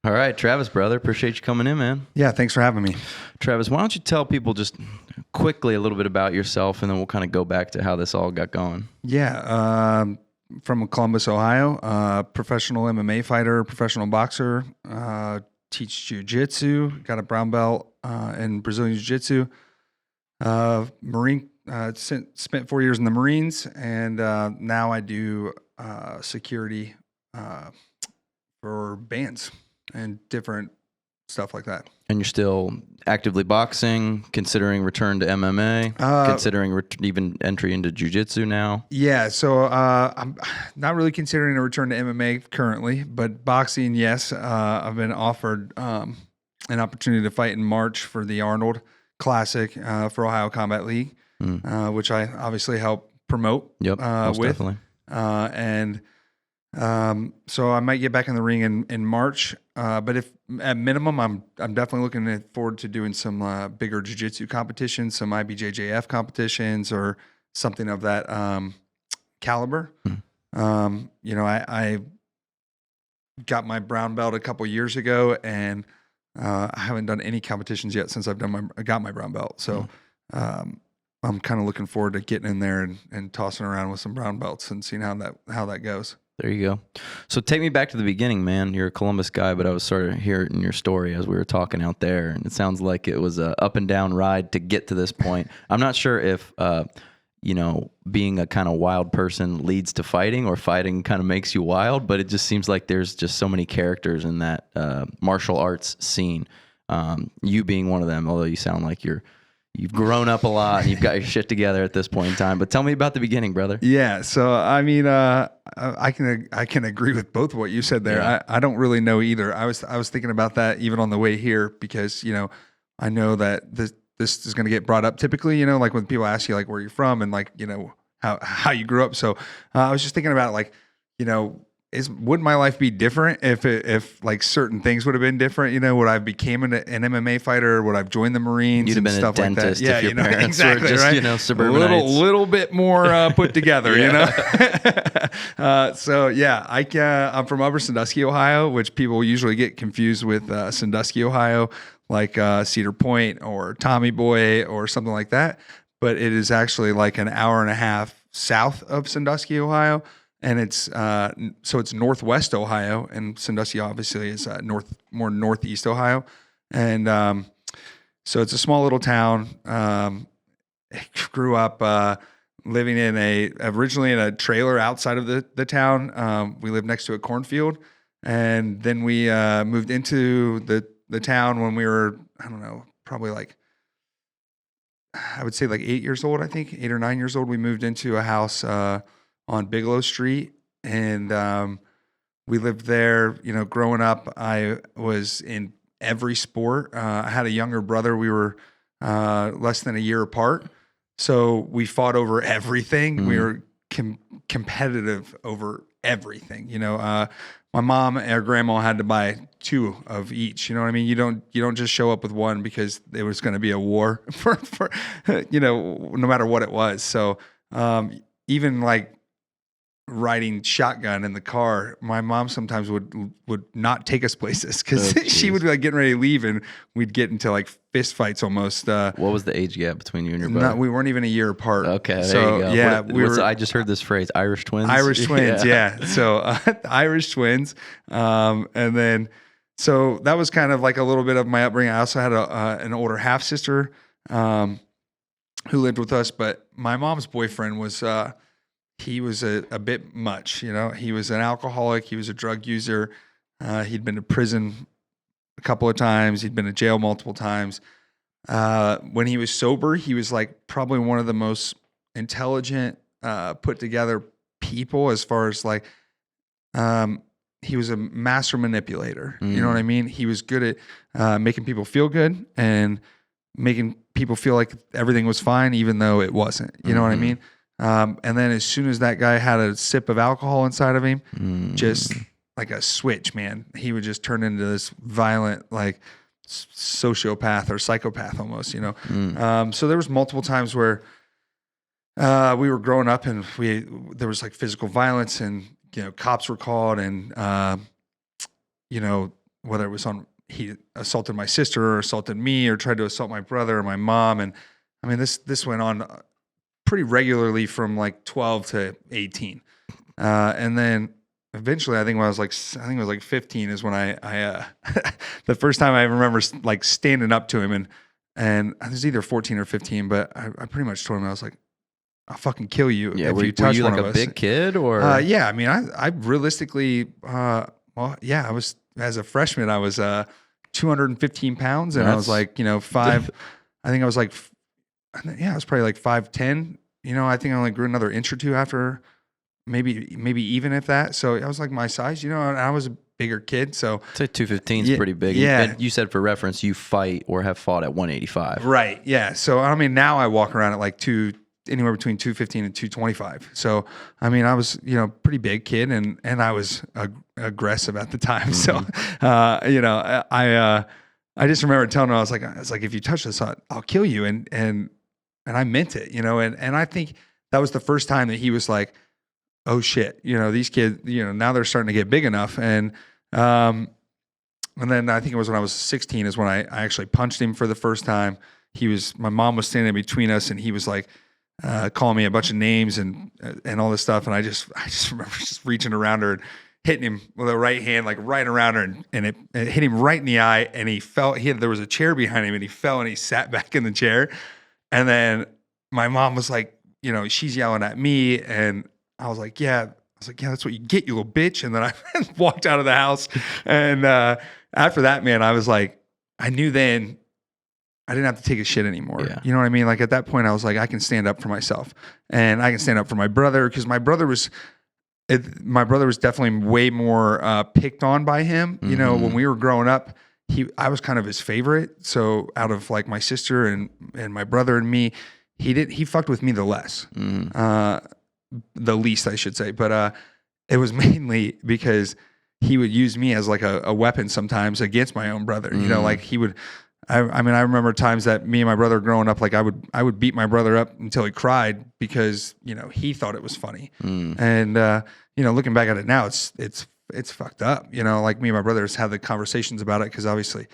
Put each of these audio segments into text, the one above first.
All right, Travis, brother, appreciate you coming in, man. Yeah, thanks for having me. Travis, why don't you tell people just quickly a little bit about yourself, and then we'll kind of go back to how this all got going. Yeah, from Columbus, Ohio, professional MMA fighter, professional boxer, teach jiu-jitsu, got a brown belt in Brazilian jiu-jitsu, Marine, spent 4 years in the Marines, and now I do security for bands and different stuff like that. And you're still actively boxing, considering return to MMA, considering even entry into jiu-jitsu now? Yeah, so I'm not really considering a return to MMA currently, but boxing, yes. I've been offered an opportunity to fight in March for the Arnold Classic for Ohio Combat League, which I obviously help promote. Yep, most definitely. So I might get back in the ring in March, but if at minimum, I'm definitely looking forward to doing some bigger jiu-jitsu competitions, some IBJJF competitions, or something of that caliber. I got my brown belt a couple years ago, and I haven't done any competitions yet since I got my brown belt. So I'm kind of looking forward to getting in there and tossing around with some brown belts and seeing how that goes. There you go. So take me back to the beginning, man. You're a Columbus guy, but I was sort of hearing your story as we were talking out there, and it sounds like it was a up and down ride to get to this point. I'm not sure if, being a kind of wild person leads to fighting, or fighting kind of makes you wild, but it just seems like there's just so many characters in that martial arts scene. You being one of them, although you sound like you've grown up a lot and you've got your shit together at this point in time. But tell me about the beginning, brother. Yeah. So, I mean, I can agree with both of what you said there. Yeah. I don't really know either. I was thinking about that even on the way here, because, I know that this is going to get brought up typically, like when people ask you like where you're from and like, how you grew up. So I was just thinking about like, would my life be different if like certain things would have been different? Would I became an MMA fighter? Would I've joined the Marines? You'd have been stuff a dentist like that? if your parents exactly, were just, right? suburbanites. Little bit more put together, So yeah, I'm from Upper Sandusky, Ohio, which people usually get confused with Sandusky, Ohio, like Cedar Point or Tommy Boy or something like that. But it is actually like an hour and a half south of Sandusky, Ohio. And it's it's northwest Ohio, and Sandusky obviously is more northeast Ohio, and so it's a small little town. Grew up living originally in a trailer outside of the town. We lived next to a cornfield, and then we moved into the town when we were, I don't know, probably like, I would say like 8 years old. I think 8 or 9 years old. We moved into a house on Bigelow Street, and we lived there. Growing up, I was in every sport. I had a younger brother. We were less than a year apart, so we fought over everything. Mm-hmm. We were competitive over everything. My mom and our grandma had to buy 2 of each. You know what I mean? You don't just show up with one because it was going to be a war for no matter what it was. So even like riding shotgun in the car, my mom sometimes would not take us places because she would be like getting ready to leave, and we'd get into like fist fights almost. What was the age gap between you and your brother? We weren't even a year apart. Okay, there so you go. Yeah, I just heard this phrase, Irish twins. Irish twins, yeah. So Irish twins, and then so that was kind of like a little bit of my upbringing. I also had an older half sister who lived with us, but my mom's boyfriend was. He was a bit much, He was an alcoholic. He was a drug user. He'd been to prison a couple of times. He'd been to jail multiple times. When he was sober, he was like probably one of the most intelligent, put together people as far as like, he was a master manipulator. Mm. You know what I mean? He was good at making people feel good and making people feel like everything was fine, even though it wasn't. You know what I mean? And then as soon as that guy had a sip of alcohol inside of him, just like a switch, man, he would just turn into this violent, like sociopath or psychopath almost, So there was multiple times where we were growing up and there was like physical violence, and cops were called, and whether it was he assaulted my sister or assaulted me or tried to assault my brother or my mom. And I mean, this went on pretty regularly from like 12 to 18. And then eventually I think it was like 15 is when I the first time I remember like standing up to him, and it was either 14 or 15, but I pretty much told him, I was like, I'll fucking kill you if you touch were you one like of a us. big kid or? Yeah, I mean, I realistically, I was, as a freshman, I was 215 pounds, and I was like, five. I think I was like, I was probably like 5'10". I think I only grew another inch or two after, maybe even if that. So I was like my size, and I was a bigger kid. So I'd say 215 is pretty big. Yeah. And you said, for reference, you fight or have fought at 185. Right. Yeah. So I mean, now I walk around at like anywhere between 215 and 225. So I mean, I was pretty big kid, and I was aggressive at the time. Mm-hmm. So I just remember telling him, I was like, if you touch this, I'll kill you, and I meant it, and I think that was the first time that he was like, oh shit, these kids, now they're starting to get big enough. And then I think it was when I was 16 is when I actually punched him for the first time. My mom was standing between us, and he was like, calling me a bunch of names and all this stuff. And I just remember just reaching around her and hitting him with a right hand, like right around her. And it hit him right in the eye. And he fell, there was a chair behind him, and he fell, and he sat back in the chair. And then my mom was like, she's yelling at me, and I was like, yeah, that's what you get, you little bitch. And then I walked out of the house. And after that, man, I was like, I knew then I didn't have to take a shit anymore. Yeah. You know what I mean? Like at that point, I was like, I can stand up for myself, and I can stand up for my brother, because my brother was definitely way more picked on by him. Mm-hmm. When we were growing up, I was kind of his favorite. So out of like my sister and my brother and me, he fucked with me the less. Mm-hmm. The least, I should say. But it was mainly because he would use me as like a weapon sometimes against my own brother. Like he would. I mean, I remember times that me and my brother growing up, like I would beat my brother up until he cried because he thought it was funny. And looking back at it now, it's fucked up. Like me and my brothers had the conversations about it, because obviously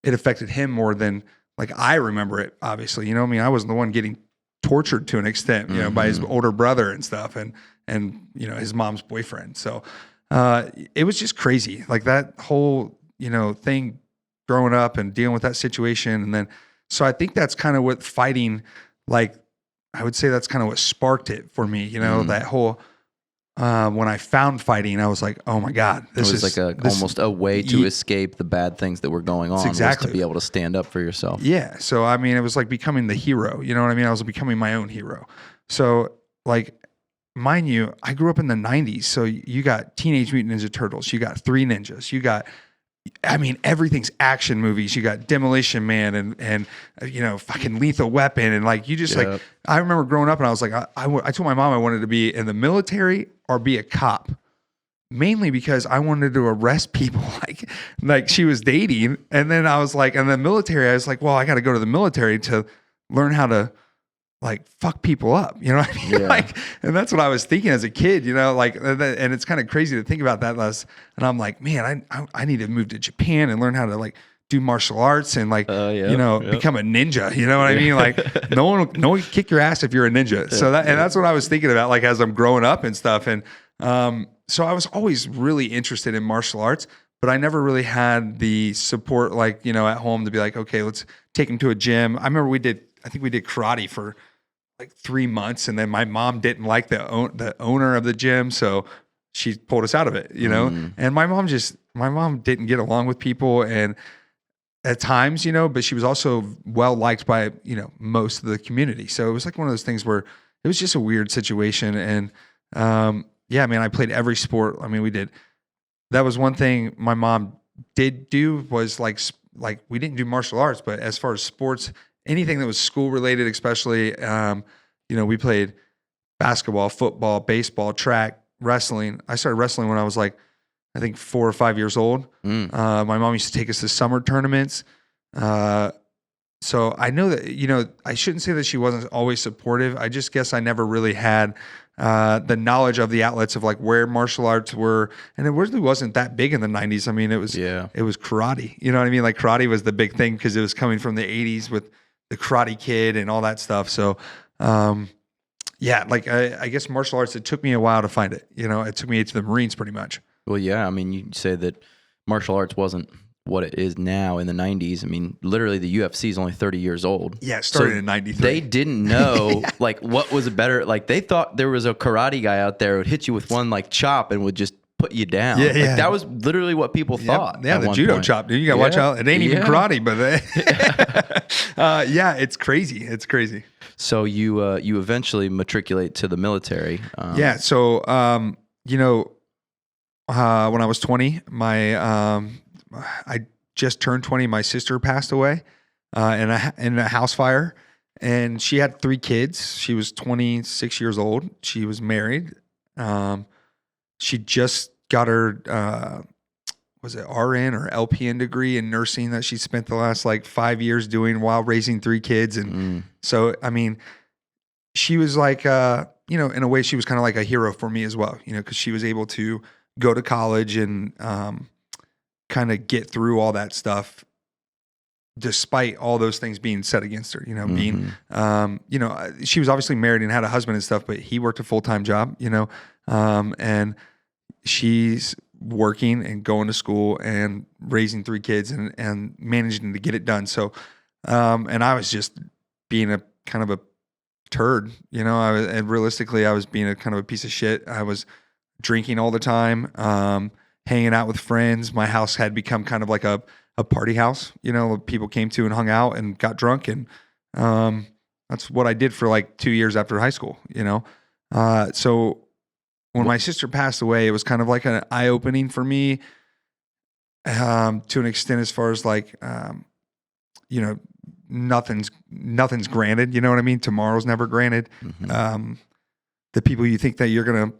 it affected him more than like I remember it. Obviously, I mean, I wasn't the one getting tortured to an extent, by his older brother and stuff, and his mom's boyfriend. So it was just crazy, like that whole thing growing up and dealing with that situation. And then so I think that's kind of what fighting, like I would say that's kind of what sparked it for me. That whole when I found fighting, I was like, oh my God, this is like almost a way to escape the bad things that were going on. Exactly. Was to be able to stand up for yourself. Yeah. So, I mean, it was like becoming the hero, you know what I mean? I was becoming my own hero. So like, mind you, I grew up in the 90s. So you got Teenage Mutant Ninja Turtles, you got Three Ninjas, you got, I mean, everything's action movies. You got Demolition Man and fucking Lethal Weapon. And like, you just like, I remember growing up and I was like, I told my mom I wanted to be in the military or be a cop, mainly because I wanted to arrest people like she was dating. And then I was like, and the military, I was like, well, I got to go to the military to learn how to like fuck people up, you know what I mean? Yeah. Like, and that's what I was thinking as a kid, like, and it's kind of crazy to think about that less. And I'm like, man, I need to move to Japan and learn how to like do martial arts and like, become a ninja. You know what I mean? Like no one will kick your ass if you're a ninja. So and that's what I was thinking about, like as I'm growing up and stuff. And so I was always really interested in martial arts, but I never really had the support, like, at home to be like, okay, let's take him to a gym. I remember I think we did karate for like 3 months, and then my mom didn't like the owner of the gym, so she pulled us out of it, And my mom didn't get along with people, and at times, but she was also well liked by most of the community. So it was like one of those things where it was just a weird situation. And yeah, man, I played every sport. I mean, that was one thing my mom did do, was like we didn't do martial arts, but as far as sports, anything that was school related, especially, we played basketball, football, baseball, track, wrestling. I started wrestling when I was like, I think 4 or 5 years old. My mom used to take us to summer tournaments. So I know that, I shouldn't say that she wasn't always supportive. I just guess I never really had the knowledge of the outlets of like where martial arts were, and it really wasn't that big in the 90s. I mean, it was karate. You know what I mean? Like karate was the big thing because it was coming from the 80s with the Karate Kid and all that stuff. So, like I guess martial arts, it took me a while to find it. You know, it took me to the Marines pretty much. Well, yeah. I mean, you say that martial arts wasn't what it is now in the 90s. I mean, literally the UFC is only 30 years old. Yeah, it started in 93. They didn't know like what was better. Like they thought there was a karate guy out there who would hit you with one like chop and would just put you down. Yeah, like, that was literally what people thought. Yeah, the judo chop, dude. You gotta watch out. It ain't even karate, but it's crazy. It's crazy. So you eventually matriculate to the military. So when I was 20, I just turned 20. My sister passed away in a house fire, and she had 3 kids. She was 26 years old. She was married. She just got her was it RN or LPN degree in nursing that she spent the last like 5 years doing while raising 3 kids. And so, I mean, she was like, in a way, she was kind of like a hero for me as well, because she was able to go to college and kind of get through all that stuff despite all those things being said against her, being, she was obviously married and had a husband and stuff, but he worked a full-time job, and she's working and going to school and raising 3 kids and managing to get it done. So, and I was just being a kind of a turd, and realistically I was being a kind of a piece of shit. I was drinking all the time, hanging out with friends. My house had become kind of like a party house, people came to and hung out and got drunk. And, that's what I did for like 2 years after high school, so when my sister passed away, it was kind of like an eye opening for me, to an extent, as far as like, nothing's granted, you know what I mean? Tomorrow's never granted. Mm-hmm. The people you think that you're going to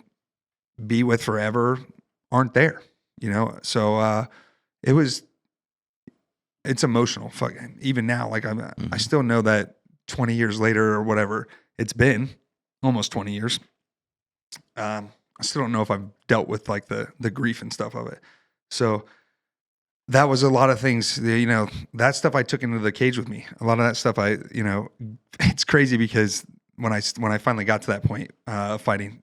be with forever aren't there, so it's emotional. Fucking even now, like I still know that 20 years later or whatever it's been, almost 20 years. I still don't know if I've dealt with like the grief and stuff of it. So that was a lot of things, that stuff I took into the cage with me. A lot of that stuff it's crazy because when I finally got to that point of fighting,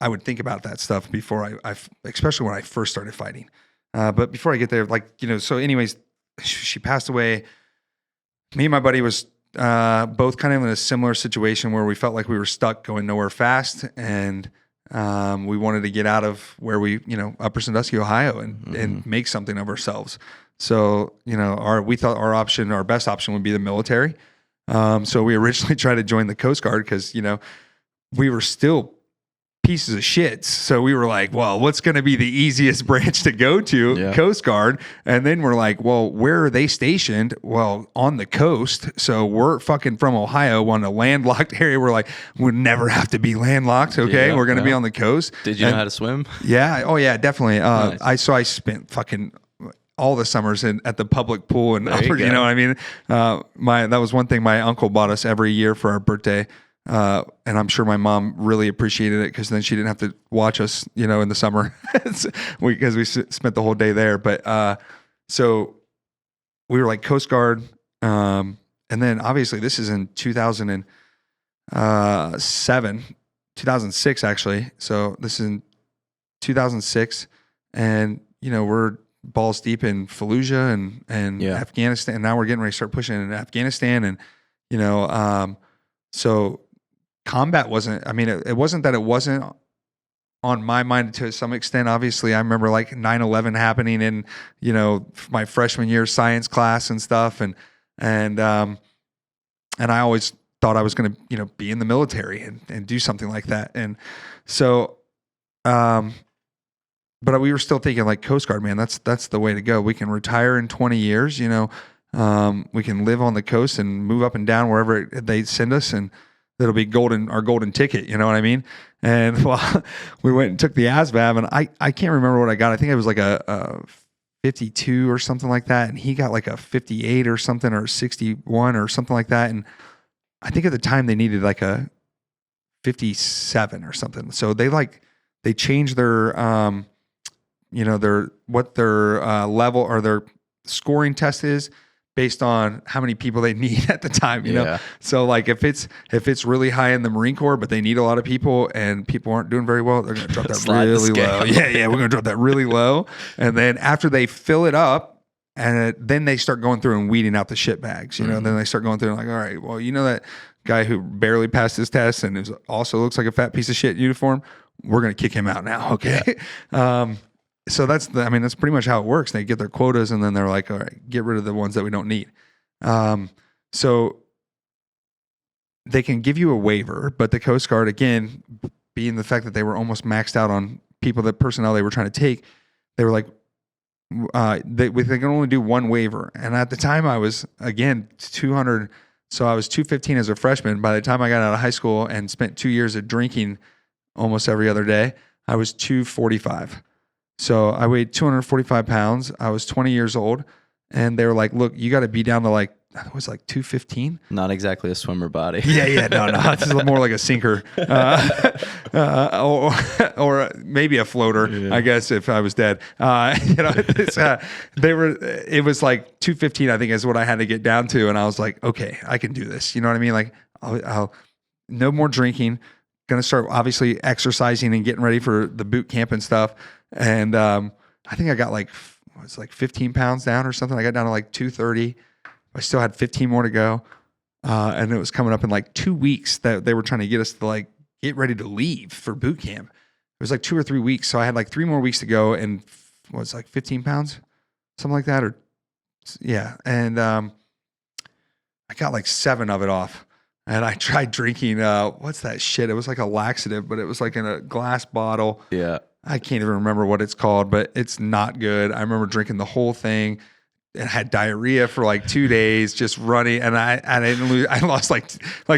I would think about that stuff before I especially when I first started fighting. But before I get there, so anyways, she passed away. Me and my buddy was both kind of in a similar situation where we felt like we were stuck going nowhere fast. And we wanted to get out of where we, Upper Sandusky, Ohio and make something of ourselves. So, we thought our best option would be the military. So we originally tried to join the Coast Guard because, we were still pieces of shits. So we were like, well, what's going to be the easiest branch to go to? Yeah. Coast Guard. And then we're like, well, where are they stationed? Well, on the coast. So we're fucking from Ohio on a landlocked area. We're like, we'll never have to be landlocked. Okay. Yeah, we're going to be on the coast. Did you know how to swim? Yeah. Oh yeah, definitely. Nice. I spent fucking all the summers at the public pool and upper, you know what I mean? That was one thing my uncle bought us every year for our birthday. And I'm sure my mom really appreciated it because then she didn't have to watch us, in the summer because we spent the whole day there. But so we were like Coast Guard. And then obviously this is in 2006 actually. So this is in 2006 and, we're balls deep in Fallujah and Afghanistan. And now we're getting ready to start pushing in Afghanistan. And, so combat wasn't, it wasn't that it wasn't on my mind to some extent. Obviously, I remember like 9/11 happening in, my freshman year science class and stuff. And I always thought I was going to, be in the military and do something like that. And so, but we were still thinking like Coast Guard, man, that's the way to go. We can retire in 20 years, we can live on the coast and move up and down wherever they send us. And that'll be our golden ticket. You know what I mean? And well, we went and took the ASVAB and I can't remember what I got. I think it was like a 52 or something like that. And he got like a 58 or something or 61 or something like that. And I think at the time they needed like a 57 or something. So they changed their their level or their scoring test is based on how many people they need at the time, you know? So like if it's really high in the Marine Corps, but they need a lot of people and people aren't doing very well, they're going to drop that really low. Yeah. We're going to drop that really low. And then after they fill it up, and then they start going through and weeding out the shit bags, you know, and then they start going through and like, all right, well, you know, that guy who barely passed his test and is also looks like a fat piece of shit in uniform, we're going to kick him out now. Okay. Yeah. So that's pretty much how it works. They get their quotas and then they're like, all right, get rid of the ones that we don't need. So they can give you a waiver, but the Coast Guard, again, being the fact that they were almost maxed out on personnel they were trying to take, they were like, they can only do one waiver. And at the time I was, again, 200. So I was 215 as a freshman. By the time I got out of high school and spent 2 years of drinking almost every other day, I was 245. So I weighed 245 pounds. I was 20 years old. And they were like, look, you got to be down to like, it was like 215. Not exactly a swimmer body. Yeah. No. This is more like a sinker, or maybe a floater. Yeah. I guess if I was dead, it was like 215. I think is what I had to get down to, and I was like, okay, I can do this. You know what I mean? Like, I'll no more drinking. Going to start obviously exercising and getting ready for the boot camp and stuff. And I think I got like 15 pounds down or something. I got down to like 230. I still had 15 more to go. And it was coming up in like 2 weeks that they were trying to get us to like get ready to leave for boot camp. It was like 2 or 3 weeks. So I had like 3 more weeks to go and was like 15 pounds, something like that. And I got like 7 of it off. And I tried drinking, what's that shit? It was like a laxative, but it was like in a glass bottle. Yeah. I can't even remember what it's called, but it's not good. I remember drinking the whole thing. And had diarrhea for like 2 days, just running, and I didn't lose. I lost like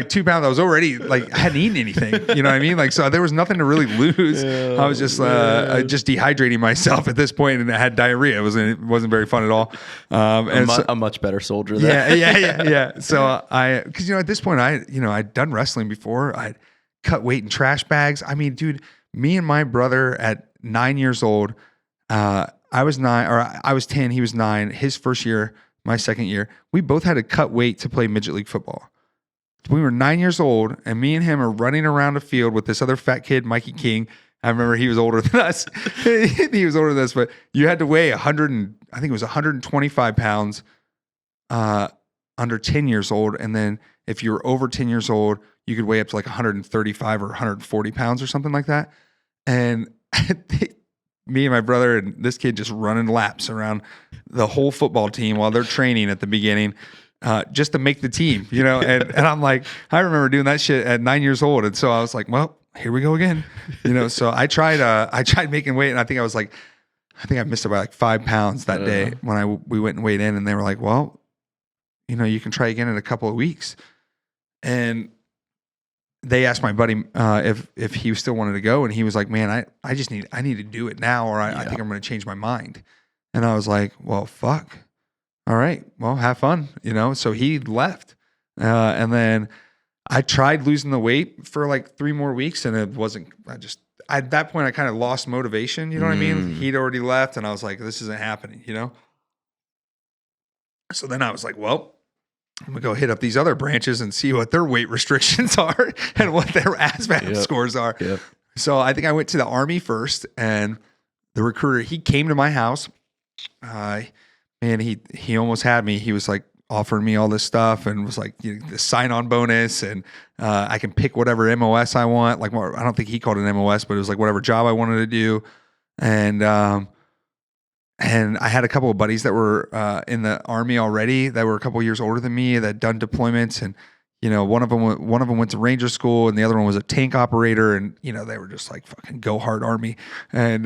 2 pounds. I was already like I hadn't eaten anything, you know what I mean? Like so, there was nothing to really lose. I was just dehydrating myself at this point, and I had diarrhea. It wasn't very fun at all. A much better soldier. There. Yeah. So because at this point I'd done wrestling before. I'd cut weight in trash bags. I mean, dude, me and my brother at 9 years old. I was 9, or I was 10. He was 9. His first year, my second year, we both had to cut weight to play midget league football. We were 9 years old, and me and him are running around a field with this other fat kid, Mikey King. I remember he was older than us. He was older than us, but you had to weigh 125 pounds under 10 years old. And then if you were over 10 years old, you could weigh up to like 135 or 140 pounds or something like that. And me and my brother and this kid just running laps around the whole football team while they're training at the beginning, just to make the team, and I'm like, I remember doing that shit at 9 years old. And so I was like, well, here we go again, so I tried making weight, and I think I missed about like 5 pounds that day when we went and weighed in, and they were like, well, you can try again in a couple of weeks. And they asked my buddy if he still wanted to go, and he was like, man, I need to do it now, or I think I'm going to change my mind. And I was like, well, fuck. All right, well, have fun, So he left. And then I tried losing the weight for like 3 more weeks, and it wasn't, at that point I kind of lost motivation. You know what I mean? He'd already left, and I was like, this isn't happening, So then I was like, well, I'm going to go hit up these other branches and see what their weight restrictions are and what their ASVAB scores are. Yep. So I think I went to the Army first, and the recruiter, he came to my house. Man, he almost had me. He was like offering me all this stuff and was like, the sign-on bonus, and I can pick whatever MOS I want. Like, I don't think he called it an MOS, but it was like whatever job I wanted to do. And I had a couple of buddies that were in the Army already that were a couple of years older than me that had done deployments, and one of them went to Ranger School, and the other one was a tank operator, and they were just like fucking go hard Army, and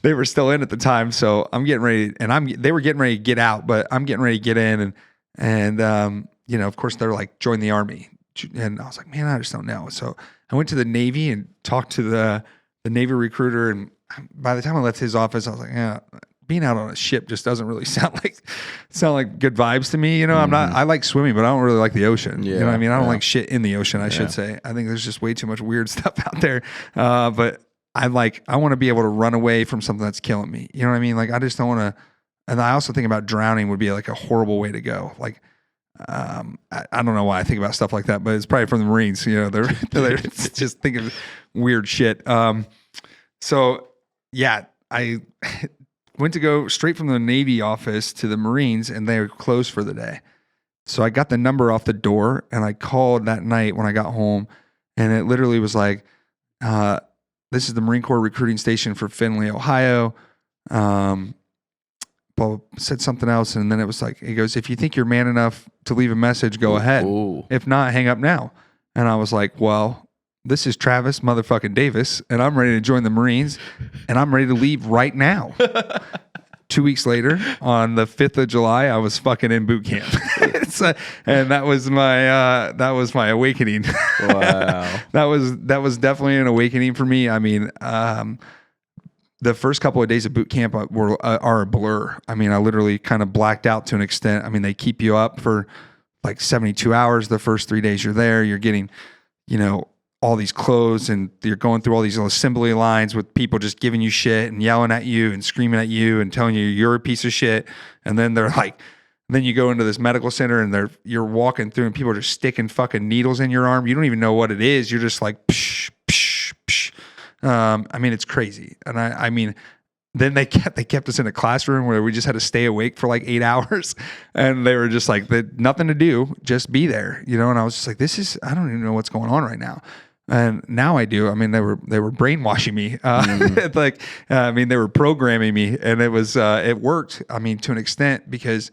they were still in at the time. So I'm getting ready, and they were getting ready to get out, but I'm getting ready to get in, and of course they're like join the Army, and I was like, man, I just don't know. So I went to the Navy and talked to the Navy recruiter, and by the time I left his office, I was like, yeah, being out on a ship just doesn't really sound like good vibes to me. You know, I like swimming, but I don't really like the ocean. You know what I mean? I don't like shit in the ocean, I should say. I think there's just way too much weird stuff out there. But I want to be able to run away from something that's killing me. You know what I mean? Like, I just don't want to, and I also think about drowning would be like a horrible way to go. Like, I don't know why I think about stuff like that, but it's probably from the Marines. You know, they're just thinking weird shit. So yeah, I went to go straight from the Navy office to the Marines, and they were closed for the day. So I got the number off the door, and I called that night when I got home, and it literally was like, this is the Marine Corps recruiting station for Findlay, Ohio. Said something else, and then it was like, he goes, if you think you're man enough to leave a message, go ahead. Ooh. If not, hang up now. And I was like, well, this is Travis motherfucking Davis, and I'm ready to join the Marines, and I'm ready to leave right now. 2 weeks later, on the 5th of July, I was fucking in boot camp. And that was my awakening. Wow. that was definitely an awakening for me. I mean, the first couple of days of boot camp are a blur. I mean, I literally kind of blacked out to an extent. I mean, they keep you up for like 72 hours. The first 3 days you're there, you're getting, you know, all these clothes, and you're going through all these little assembly lines with people just giving you shit and yelling at you and screaming at you and telling you you're a piece of shit. And then they're like, then you go into this medical center, and you're walking through, and people are just sticking fucking needles in your arm. You don't even know what it is. You're just like, psh, psh, psh. I mean, it's crazy. And I mean, then they kept us in a classroom where we just had to stay awake for like 8 hours, and they were just like, nothing to do, just be there, you know? And I was just like, I don't even know what's going on right now. And now I do. I mean, they were brainwashing me. I mean, they were programming me, and it worked. I mean, to an extent, because,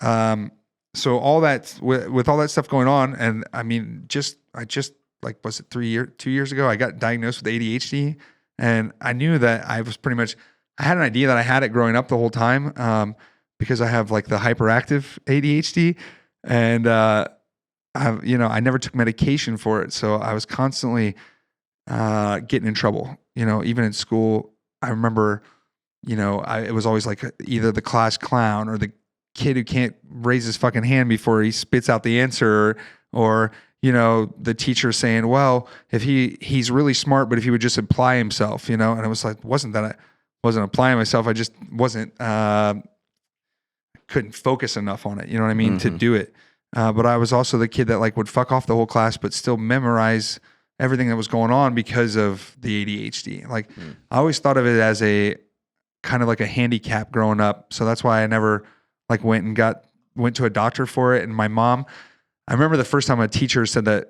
so all that with all that stuff going on, and I mean, I just like, was it 2 years ago, I got diagnosed with ADHD, and I knew that I had an idea that I had it growing up the whole time, because I have like the hyperactive ADHD, and, I never took medication for it. So I was constantly, getting in trouble, you know, even in school. I remember, you know, it was always like either the class clown or the kid who can't raise his fucking hand before he spits out the answer, or you know, the teacher saying, well, if he's really smart, but if he would just apply himself, you know. And it was like, wasn't that I wasn't applying myself. I just wasn't, couldn't focus enough on it. You know what I mean? To do it. But I was also the kid that like would fuck off the whole class, but still memorize everything that was going on because of the ADHD. Like I always thought of it as a kind of like a handicap growing up. So that's why I never like went to a doctor for it. And my mom, I remember the first time a teacher said to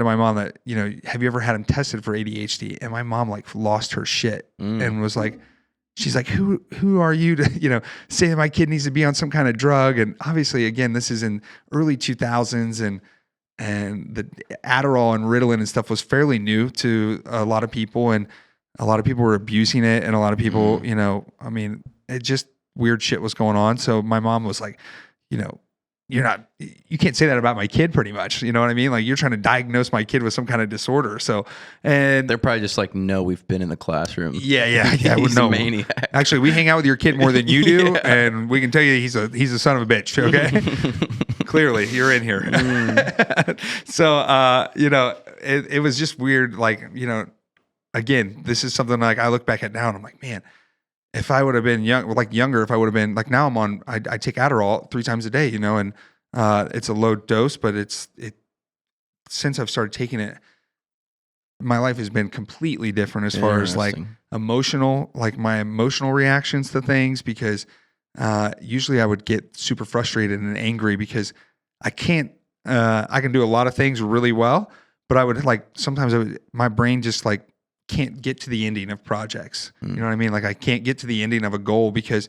my mom that, you know, have you ever had him tested for ADHD? And my mom like lost her shit and was like, she's like, who are you to, you know, say that my kid needs to be on some kind of drug? And obviously, again, this is in early 2000s, and the Adderall and Ritalin and stuff was fairly new to a lot of people, and a lot of people were abusing it, and a lot of people, you know, I mean, it just weird shit was going on. So my mom was like, you know, you can't say that about my kid, pretty much. You know what I mean? Like, you're trying to diagnose my kid with some kind of disorder. So, and they're probably just like, no, we've been in the classroom. Yeah. He's a maniac. Actually, we hang out with your kid more than you do. And we can tell you he's a son of a bitch. Okay. Clearly you're in here. So, you know, it was just weird. Like, you know, again, this is something like I look back at now and I'm like, man, if I would have been younger, if I would have been like, now I take Adderall 3 times a day, you know, and it's a low dose, but since I've started taking it, my life has been completely different as far as like emotional, like my emotional reactions to things, because usually I would get super frustrated and angry because I can do a lot of things really well, but I would like, sometimes my brain just like can't get to the ending of projects. You know what I mean? Like I can't get to the ending of a goal because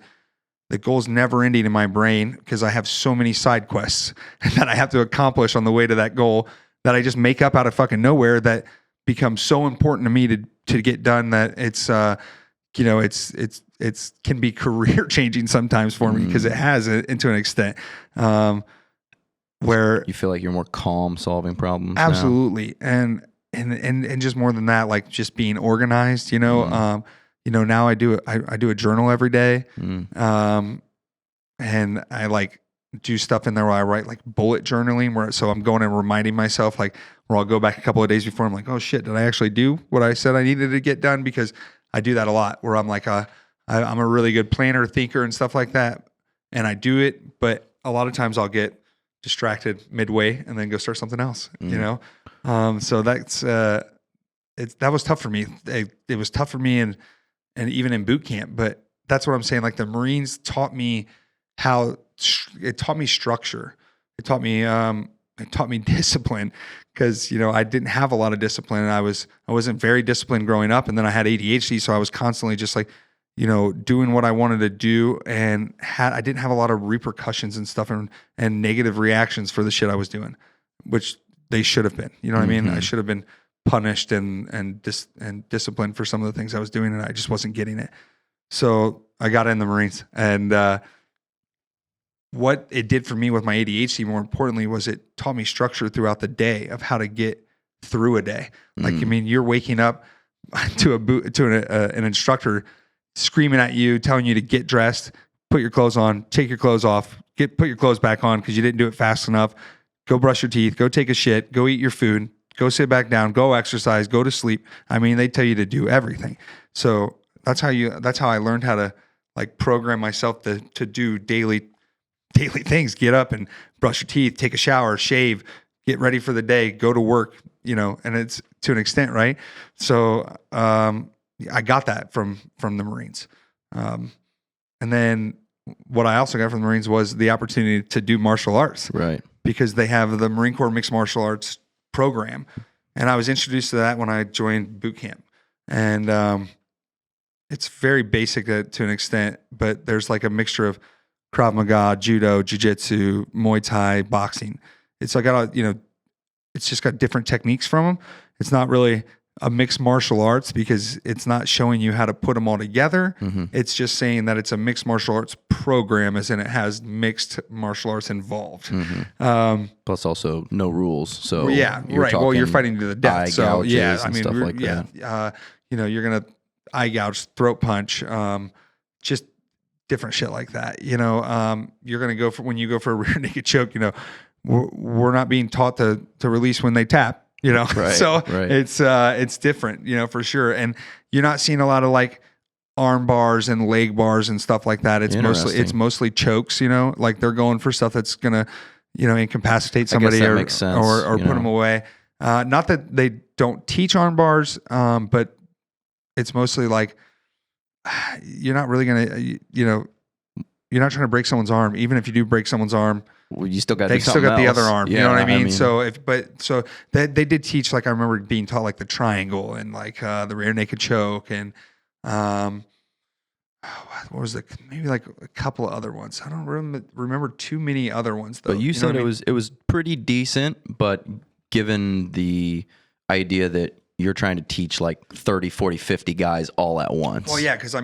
the goal's never ending in my brain, because I have so many side quests that I have to accomplish on the way to that goal that I just make up out of fucking nowhere that become so important to me to get done that it's, you know, it's can be career changing sometimes for me, because it has to an extent, where you feel like you're more calm solving problems. Absolutely. Now. And just more than that, like just being organized, you know, now I do a journal every day. Mm. And I like do stuff in there where I write like bullet journaling so I'm going and reminding myself like where I'll go back a couple of days before I'm like, oh shit, did I actually do what I said I needed to get done? Because I do that a lot where I'm like, I'm a really good planner, thinker and stuff like that. And I do it, but a lot of times I'll get distracted midway and then go start something else, So that's, that was tough for me. It was tough for me and even in boot camp, but that's what I'm saying. Like the Marines taught me it taught me structure. It taught me discipline because, I didn't have a lot of discipline and I wasn't very disciplined growing up. And then I had ADHD. So I was constantly just like, doing what I wanted to do. And I didn't have a lot of repercussions and stuff and negative reactions for the shit I was doing, which they should have been, you know what I mean? I should have been punished and disciplined for some of the things I was doing. And I just wasn't getting it. So I got in the Marines and, what it did for me with my ADHD, more importantly, was it taught me structure throughout the day of how to get through a day. Like, you're waking up to an instructor screaming at you, telling you to get dressed, put your clothes on, take your clothes off, put your clothes back on because you didn't do it fast enough. Go brush your teeth, go take a shit, go eat your food, go sit back down, go exercise, go to sleep. They tell you to do everything. So that's how I learned how to like program myself to do daily things. Get up and brush your teeth, take a shower, shave, get ready for the day, go to work, and it's to an extent, right? So I got that from the Marines. And then what I also got from the Marines was the opportunity to do martial arts. Right. Because they have the Marine Corps Mixed Martial Arts program. And I was introduced to that when I joined boot camp. And it's very basic to an extent, but there's like a mixture of Krav Maga, judo, jiu-jitsu, Muay Thai, boxing. It's like it's just got different techniques from them. It's not really a mixed martial arts because it's not showing you how to put them all together. It's just saying that it's a mixed martial arts program, as in it has mixed martial arts involved. Plus also no rules. So right. Well, you're fighting to the death. So stuff like that. You're gonna eye gouge, throat punch, just different shit like that. You're going to go when you go for a rear naked choke, we're not being taught to release when they tap, Right, so right. it's different, for sure. And you're not seeing a lot of like arm bars and leg bars and stuff like that. It's mostly chokes, like they're going for stuff that's going to, incapacitate somebody or put them away. Not that they don't teach arm bars, but it's mostly like, you're not really going to, you're not trying to break someone's arm. Even if you do break someone's arm, well, you still got the other arm. Yeah, you know what I mean? So they did teach, like, I remember being taught like the triangle and like the rear naked choke and what was it? Maybe like a couple of other ones. I don't remember too many other ones though. But you said it was pretty decent, but given the idea that you're trying to teach like 30, 40, 50 guys all at once. Well, yeah, because our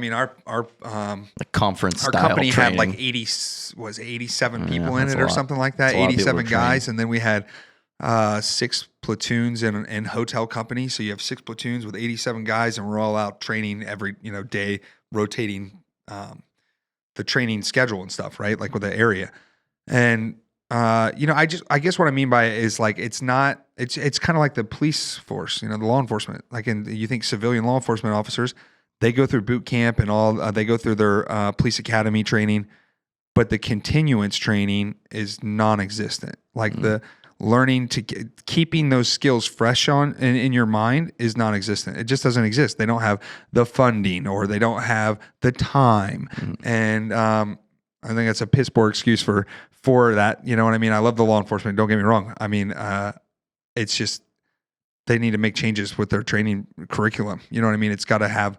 like conference our style company training. had like 87 people in it or something like that. That's a lot of 87 people to guys, train. and then we had 6 platoons in hotel company. So you have 6 platoons with 87 guys, and we're all out training every day, rotating the training schedule and stuff, right? Like with the area. And I guess what I mean by it is like it's kind of like the police force, the law enforcement. Like, you think civilian law enforcement officers, they go through boot camp and all, they go through their police academy training, but the continuance training is non-existent. Like the learning to keeping those skills fresh in your mind is non-existent. It just doesn't exist. They don't have the funding or they don't have the time, and I think that's a piss poor excuse for that. You know what I mean? I love the law enforcement. Don't get me wrong. I mean, it's just they need to make changes with their training curriculum. You know what I mean? It's got to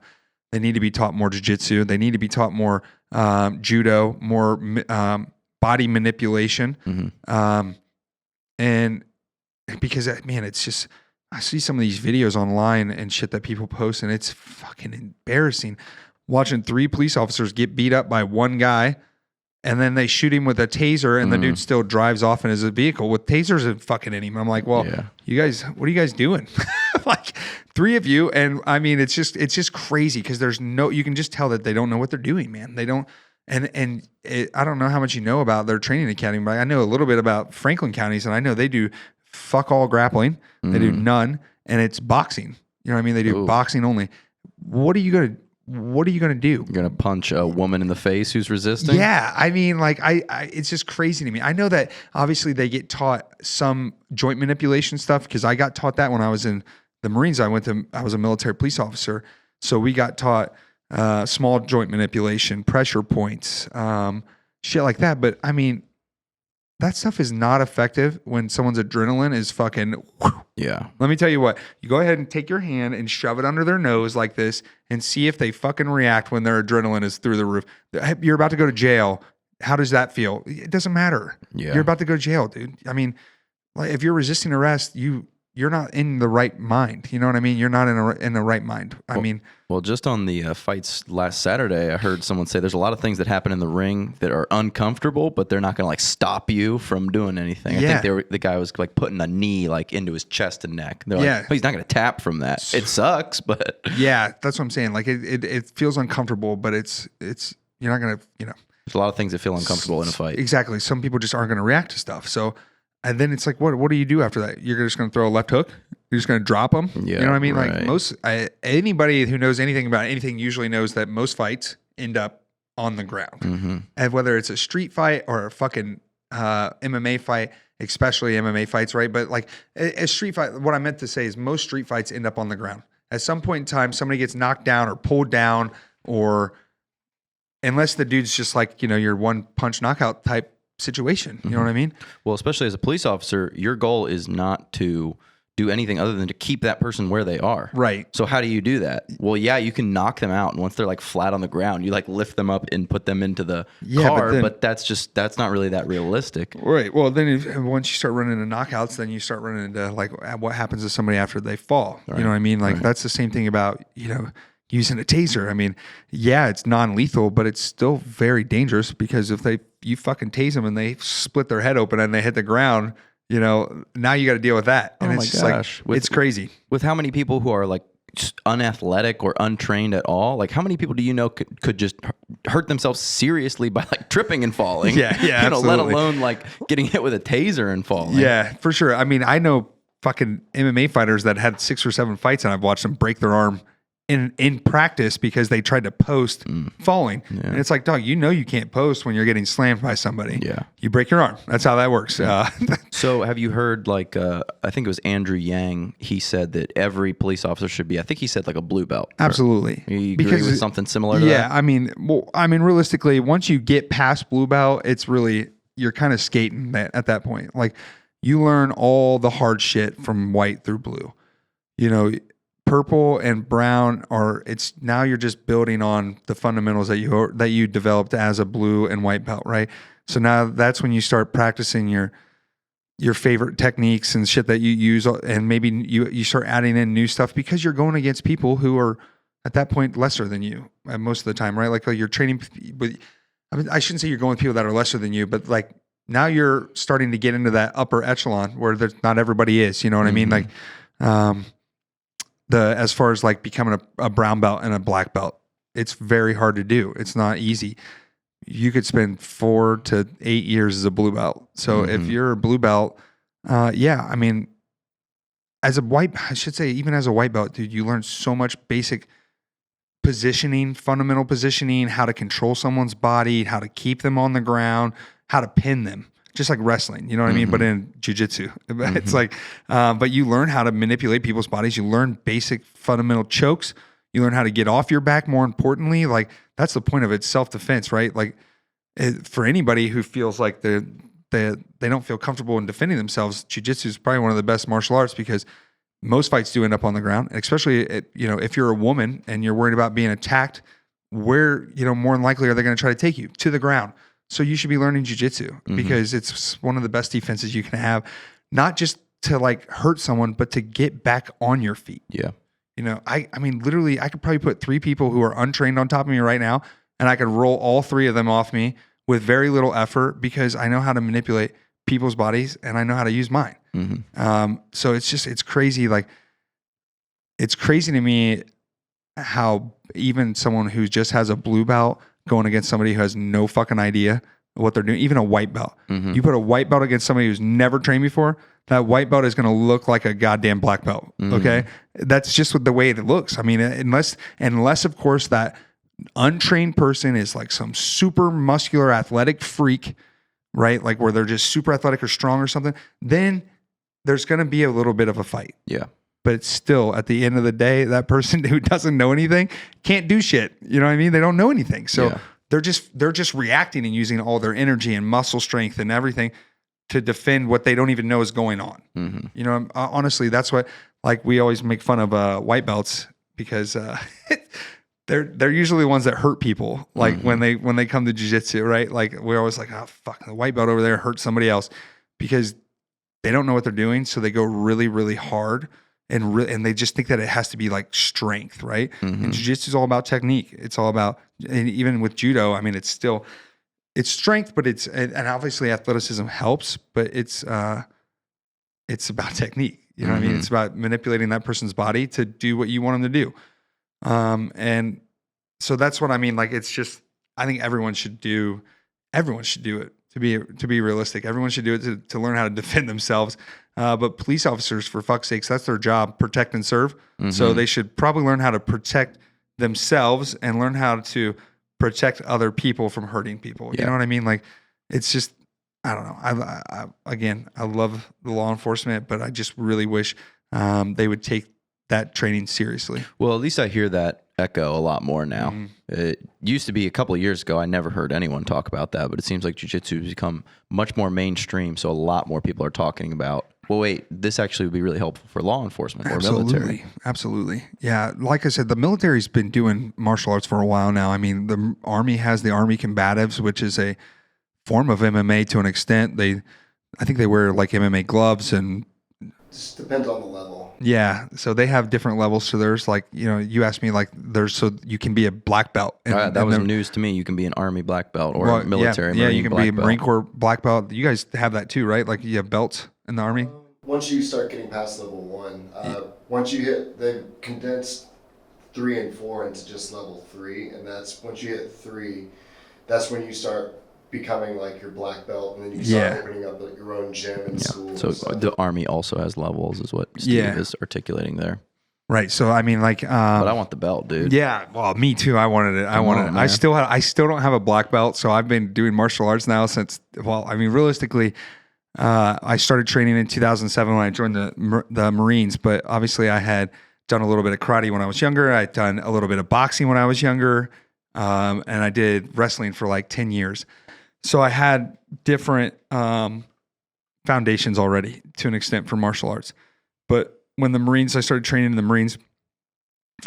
they need to be taught more jiu-jitsu. They need to be taught more judo, more body manipulation. And because, man, it's just, I see some of these videos online and shit that people post, and it's fucking embarrassing. Watching 3 police officers get beat up by one guy, and then they shoot him with a taser, and the dude still drives off in his vehicle with tasers and fucking in him. I'm like, well, you guys, what are you guys doing? like 3 of you. And I mean, it's just crazy because you can just tell that they don't know what they're doing, man. They don't. I don't know how much you know about their training academy, but I know a little bit about Franklin counties, and I know they do fuck all grappling. They do none, and it's boxing. You know what I mean? They do boxing only. What are you gonna do? You're gonna punch a woman in the face who's resisting? Yeah, I mean, like it's just crazy to me. I know that obviously they get taught some joint manipulation stuff because I got taught that when I was in the Marines. I was a military police officer, so we got taught small joint manipulation, pressure points, shit like that. But I mean, that stuff is not effective when someone's adrenaline is fucking. Yeah. Let me tell you what. You go ahead and take your hand and shove it under their nose like this and see if they fucking react when their adrenaline is through the roof. You're about to go to jail. How does that feel? It doesn't matter. Yeah. You're about to go to jail, dude. I mean, like if you're resisting arrest, you're not in the right mind. You know what I mean? You're not in the right mind. Well, just on the fights last Saturday, I heard someone say there's a lot of things that happen in the ring that are uncomfortable, but they're not going to like stop you from doing anything. I think the guy was like putting a knee like into his chest and neck. They're like, oh, he's not going to tap from that. It sucks, but yeah, that's what I'm saying. Like it feels uncomfortable, but it's you're not going to, there's a lot of things that feel uncomfortable in a fight. Exactly. Some people just aren't going to react to stuff. So, and then it's like, what do you do after that? You're just going to throw a left hook? You're just going to drop them? Yeah, you know what I mean? right. Like anybody who knows anything about anything usually knows that most fights end up on the ground. Mm-hmm. And whether it's a street fight or a fucking MMA fight, especially MMA fights, right? But like a street fight, what I meant to say is most street fights end up on the ground. At some point in time, somebody gets knocked down or pulled down, or unless the dude's just like, your one punch knockout type situation. You know what I mean? Well, especially as a police officer, your goal is not to do anything other than to keep that person where they are. Right. So how do you do that? Well, yeah, you can knock them out. And once they're like flat on the ground, you like lift them up and put them into the car. But that's not really that realistic. Right. Well, then once you start running into knockouts, then you start running into like what happens to somebody after they fall. Right. You know what I mean? Like that's the same thing about, using a taser. I mean, yeah, it's non-lethal, but it's still very dangerous because if you fucking tase them and they split their head open and they hit the ground, now you got to deal with that. And it's just like, it's crazy. With how many people who are like unathletic or untrained at all, like how many people do you know could just hurt themselves seriously by like tripping and falling? Yeah, absolutely. Let alone like getting hit with a taser and falling. Yeah, for sure. I mean, I know fucking MMA fighters that had 6 or 7 fights and I've watched them break their arm in practice because they tried to post falling. Yeah. And it's like, dog, you can't post when you're getting slammed by somebody. Yeah. You break your arm. That's how that works. Yeah. So have you heard like, I think it was Andrew Yang, he said that every police officer should be, I think he said like a blue belt. Absolutely. You agree with something similar to that? Yeah. I mean, realistically, once you get past blue belt, it's really, you're kind of skating at that point. Like you learn all the hard shit from white through blue. Purple and brown now you're just building on the fundamentals that you developed as a blue and white belt, right? So now that's when you start practicing your favorite techniques and shit that you use, and maybe you start adding in new stuff because you're going against people who are at that point lesser than you most of the time, right? Like you're training with, I shouldn't say you're going with people that are lesser than you, but like now you're starting to get into that upper echelon where not everybody is, you know what I mean? Like, as far as like becoming a brown belt and a black belt, it's very hard to do. It's not easy. You could spend 4 to 8 years as a blue belt. So if you're a blue belt, I mean, even as a white belt, dude, you learn so much basic positioning, fundamental positioning, how to control someone's body, how to keep them on the ground, how to pin them. Just like wrestling, you know what I mean? But in jiu-jitsu, it's like, but you learn how to manipulate people's bodies. You learn basic fundamental chokes. You learn how to get off your back. More importantly, like that's the point of it, self-defense, right? Like for anybody who feels like they don't feel comfortable in defending themselves, jiu-jitsu is probably one of the best martial arts because most fights do end up on the ground. And especially, if you're a woman and you're worried about being attacked, where, more than likely are they going to try to take you? To the ground. So you should be learning jiu-jitsu because it's one of the best defenses you can have, not just to like hurt someone, but to get back on your feet. Yeah. I mean, literally, I could probably put 3 people who are untrained on top of me right now, and I could roll all 3 of them off me with very little effort because I know how to manipulate people's bodies and I know how to use mine. So it's crazy. Like it's crazy to me how even someone who just has a blue belt going against somebody who has no fucking idea what they're doing, even a white belt. Mhm. You put a white belt against somebody who's never trained before, that white belt is going to look like a goddamn black belt. Okay. That's just what the way it looks. I mean, unless of course that untrained person is like some super muscular athletic freak, right? Like where they're just super athletic or strong or something, then there's going to be a little bit of a fight. Yeah. But it's still, at the end of the day, that person who doesn't know anything can't do shit. You know what I mean? They don't know anything. So Yeah. they're just reacting and using all their energy and muscle strength and everything to defend what they don't even know is going on. You know, honestly, that's what, like, we always make fun of white belts because they're usually the ones that hurt people. Like when they come to jiu-jitsu, right? Like we're always like, oh fuck, the white belt over there hurt somebody else because they don't know what they're doing. So they go really, really hard and they just think that it has to be like strength, right? And jiu-jitsu is all about technique. It's all about, and even with judo, I mean, it's strength, but and obviously athleticism helps, but it's about technique. You know what I mean? It's about manipulating that person's body to do what you want them to do. And so that's what I mean. Like, it's just, I think everyone should do it to be realistic. Everyone should do it to learn how to defend themselves. But police officers, for fuck's sakes, that's their job, protect and serve. So they should probably learn how to protect themselves and learn how to protect other people from hurting people. You know what I mean? Like, it's just, I don't know. I love the law enforcement, but I just really wish they would take that training seriously. Well, at least I hear that echo a lot more now. It used to be a couple of years ago, I never heard anyone talk about that, but it seems like jiu-jitsu has become much more mainstream. So a lot more people are talking about, well, wait, this actually would be really helpful for law enforcement or military. Absolutely. Yeah. Like I said, the military's been doing martial arts for a while now. I mean, the Army has the Army Combatives, which is a form of MMA to an extent. I think they wear like MMA gloves and just depends on the level. Yeah, so they have different levels. So there's like, you know, you asked me like so you can be a black belt. And, that was news to me. You can be an Army black belt or a military Marine you can be a belt. Marine Corps black belt. You guys have that too, right? Like you have belts in the Army? Once you start getting past level 1, once you hit, they've condensed 3 and 4 into just level 3, and that's once you hit 3, that's when you start becoming like your black belt, and then you start opening up like your own gym and school. So the Army also has levels, is what Steve is articulating there. Right. So I mean, like, but I want the belt, dude. Yeah. Well, me too. I wanted it. I still don't have a black belt. So I've been doing martial arts now since. Well, I mean, realistically, I started training in 2007 when I joined the Marines. But obviously, I had done a little bit of karate when I was younger. I'd done a little bit of boxing when I was younger, and I did wrestling for like 10 years. So I had different foundations already to an extent for martial arts. But when I started training in the Marines,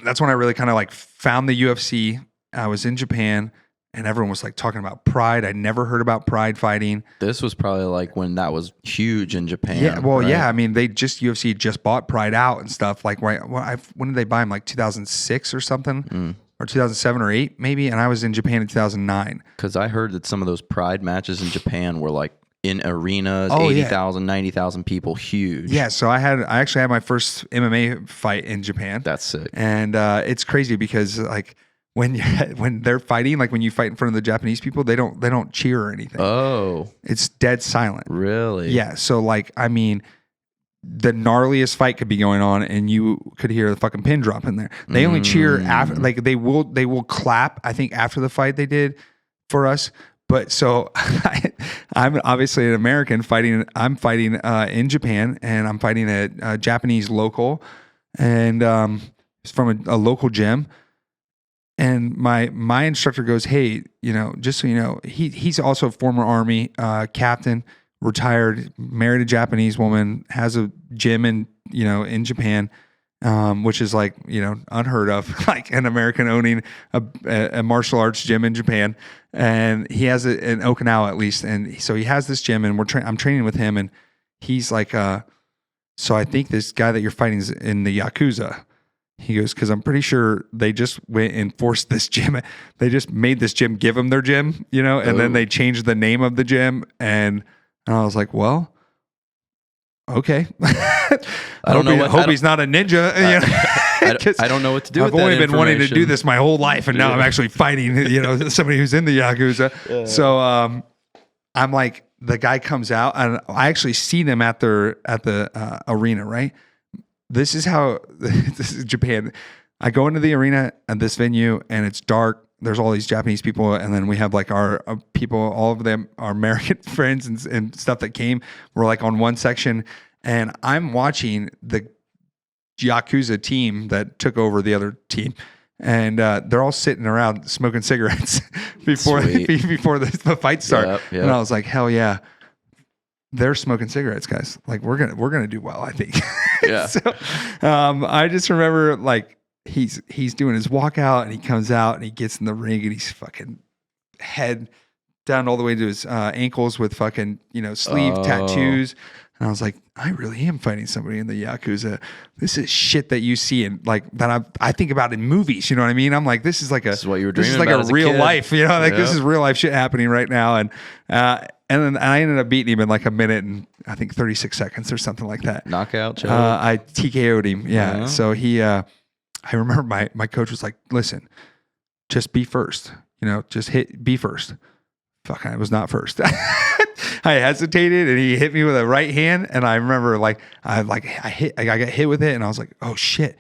that's when I really kind of like found the UFC. I was in Japan and everyone was like talking about Pride. I'd never heard about Pride fighting. This was probably like when that was huge in Japan. Yeah. Well, right? yeah. I mean, UFC just bought Pride out and stuff. Like, when did they buy them? Like 2006 or something? Or 2007 or 8 maybe, and I was in Japan in 2009. Because I heard that some of those Pride matches in Japan were like in arenas, 80,000, 90,000 people, huge. Yeah, so I actually had my first MMA fight in Japan. That's sick. And it's crazy because like when they're fighting, like when you fight in front of the Japanese people, they don't cheer or anything. Oh, it's dead silent. Really? Yeah. So like, I mean, the gnarliest fight could be going on and you could hear the fucking pin drop in there. They only cheer after, like they will clap, I think, after the fight they did for us. But so I'm obviously an American I'm fighting in Japan, and I'm fighting a Japanese local, and it's from a local gym. And my instructor goes, hey, you know, just so you know, he's also a former Army captain, retired, married a Japanese woman, has a gym in Japan, which is like, you know, unheard of, like an American owning a martial arts gym in Japan. And he has it in Okinawa at least. And so he has this gym, and I'm training with him, and he's like, so I think this guy that you're fighting is in the Yakuza. He goes, because I'm pretty sure they just went and forced this gym. They just made this gym give them their gym, you know, and then they changed the name of the gym. And I was like, well, okay. I don't know what- Hope he's not a ninja. You know? I don't know what to do I've with that only been wanting to do information. this my whole life, and now I'm actually fighting, somebody who's in the Yakuza. So I'm like, the guy comes out, and I actually see them at the arena, right? This is how this is Japan. I go into the arena at this venue, and it's dark. There's all these Japanese people, and then we have like our people, all of them, our American friends and stuff that came. We're like on one section, and I'm watching the Yakuza team that took over the other team, and they're all sitting around smoking cigarettes before the fight start. Yep. And I was like, hell yeah, they're smoking cigarettes, guys. Like we're gonna do well, I think. Yeah. So I just remember like he's doing his walkout, and he comes out and he gets in the ring, and he's fucking head down all the way to his ankles with fucking sleeve tattoos. And I was like, I really am fighting somebody in the Yakuza. This is shit that you see and like that I think about in movies. You know what I mean? I'm like, this is what you were dreaming. This is like about a as a real kid. life. This is real life shit happening right now. And then I ended up beating him in like a minute and I think 36 seconds or something like that. Knockout, choke. I TKO'd him. Yeah. Uh-huh. So he, I remember my coach was like, listen, just be first. Just be first. Fuck, I was not first. I hesitated, and he hit me with a right hand, and I remember I got hit with it, and I was like, oh shit,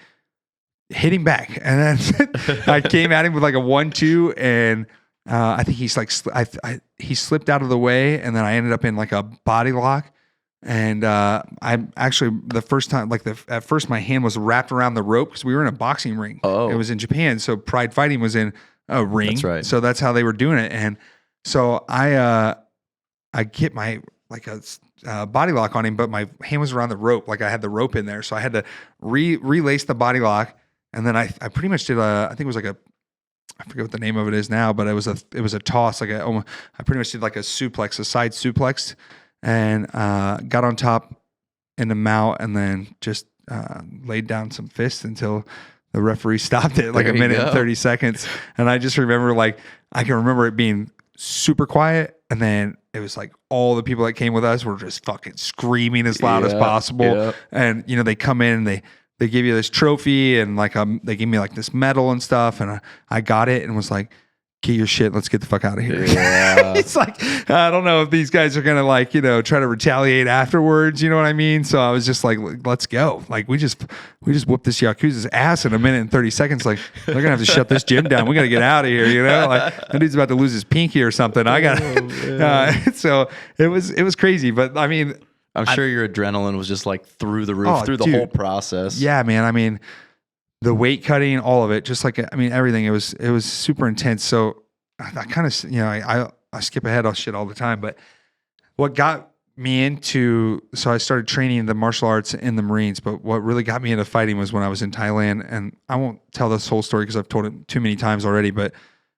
hit him back, and then I came at him with like a 1-2, and I think he's like he slipped out of the way, and then I ended up in like a body lock, and I'm actually the first time at first my hand was wrapped around the rope because we were in a boxing ring. Oh. It was in Japan, so Pride Fighting was in a ring. That's right. So that's how they were doing it, and so I get my body lock on him, but my hand was around the rope. Like I had the rope in there. So I had to relace the body lock. And then I pretty much did I think it was like I forget what the name of it is now, but it was a toss. I pretty much did like a suplex, a side suplex, and got on top in the mount, and then just laid down some fists until the referee stopped it like There a you minute go. and 30 seconds. And I just remember I can remember it being super quiet, and then it was like all the people that came with us were just fucking screaming as loud as Yeah, possible. yeah. And they come in and they give you this trophy, and they gave me like this medal and stuff, and I got it and was like, get your shit, let's get the fuck out of here. Yeah. It's like, I don't know if these guys are gonna try to retaliate afterwards, you know what I mean? So I was just like, let's go. Like we just whooped this Yakuza's ass in a minute and 30 seconds. Like they're gonna have to shut this gym down. We gotta get out of here, Like that dude's about to lose his pinky or something. I got so it was crazy. But I mean, I'm sure your adrenaline was just like through the roof through the dude. whole process. Yeah, man. I mean, the weight cutting, all of it, just like, everything. It was super intense. So I kind of, I skip ahead on shit all the time, but what got me into, so I started training the martial arts in the Marines, but what really got me into fighting was when I was in Thailand. And I won't tell this whole story because I've told it too many times already, but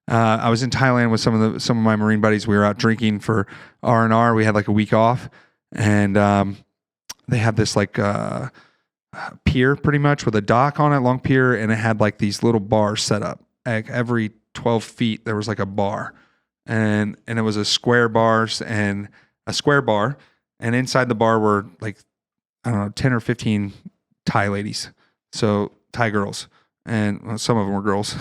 I was in Thailand with some of my Marine buddies. We were out drinking for R&R. We had like a week off, and they had this like, pier pretty much with a dock on it, long pier, and it had like these little bars set up. Like every 12 feet there was like a bar, and it was a square bar, and inside the bar were like, I don't know, 10 or 15 Thai ladies, so Thai girls, and some of them were girls.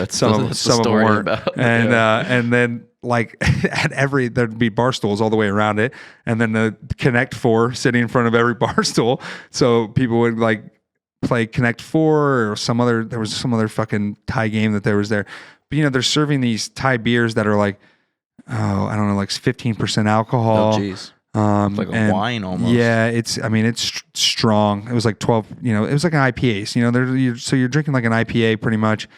some of them weren't. And then like there'd be bar stools all the way around it, and then the Connect Four sitting in front of every bar stool, so people would like play Connect Four or there was some other fucking Thai game that was there. But they're serving these Thai beers that are like, I don't know, like 15% alcohol. Oh, jeez. It's like a wine almost. Yeah, it's strong. It was like 12, it was like an IPA. So you're drinking like an IPA pretty much.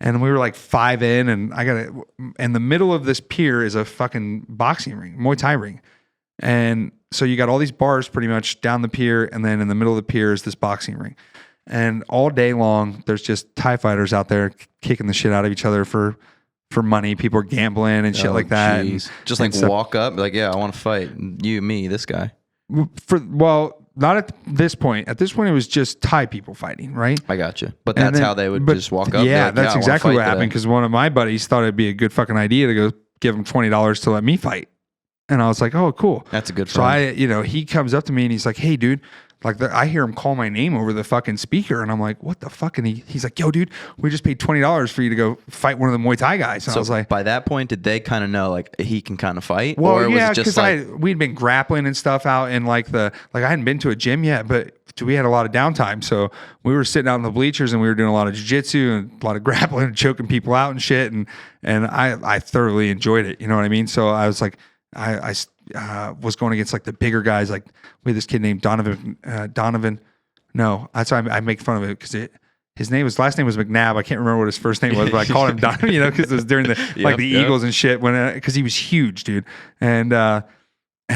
And we were like 5 in, and in the middle of this pier is a fucking boxing ring, Muay Thai ring. And so you got all these bars pretty much down the pier, and then in the middle of the pier is this boxing ring. And all day long, there's just Thai fighters out there kicking the shit out of each other for money. People are gambling and shit like that. And, just like walk up, like, yeah, I want to fight. You, me, this guy. Not at this point. At this point, it was just Thai people fighting, right? I got you. But that's how they would just walk up. Yeah, like, that's I wanna exactly fight what happened, today. because one of my buddies thought it'd be a good fucking idea to go give him $20 to let me fight. And I was like, oh, cool. That's a good So friend. he comes up to me and he's like, hey, dude, Like I hear him call my name over the fucking speaker, and I'm like, what the fuck? And he's like, yo, dude, we just paid $20 for you to go fight one of the Muay Thai guys. And I was like, by that point, did they kind of know like he can kind of fight? well, or yeah, was it just because like, we'd been grappling and stuff out in like I hadn't been to a gym yet, but we had a lot of downtime. So we were sitting out in the bleachers and we were doing a lot of jiu-jitsu and a lot of grappling and choking people out and shit. And I thoroughly enjoyed it. You know what I mean? So I was like, I was going against like the bigger guys. Like we had this kid named Donovan. No, that's why I make fun of it because his last name was McNabb. I can't remember what his first name was, but I called him Donovan, you know, because it was during the Eagles and shit because he was huge, dude. And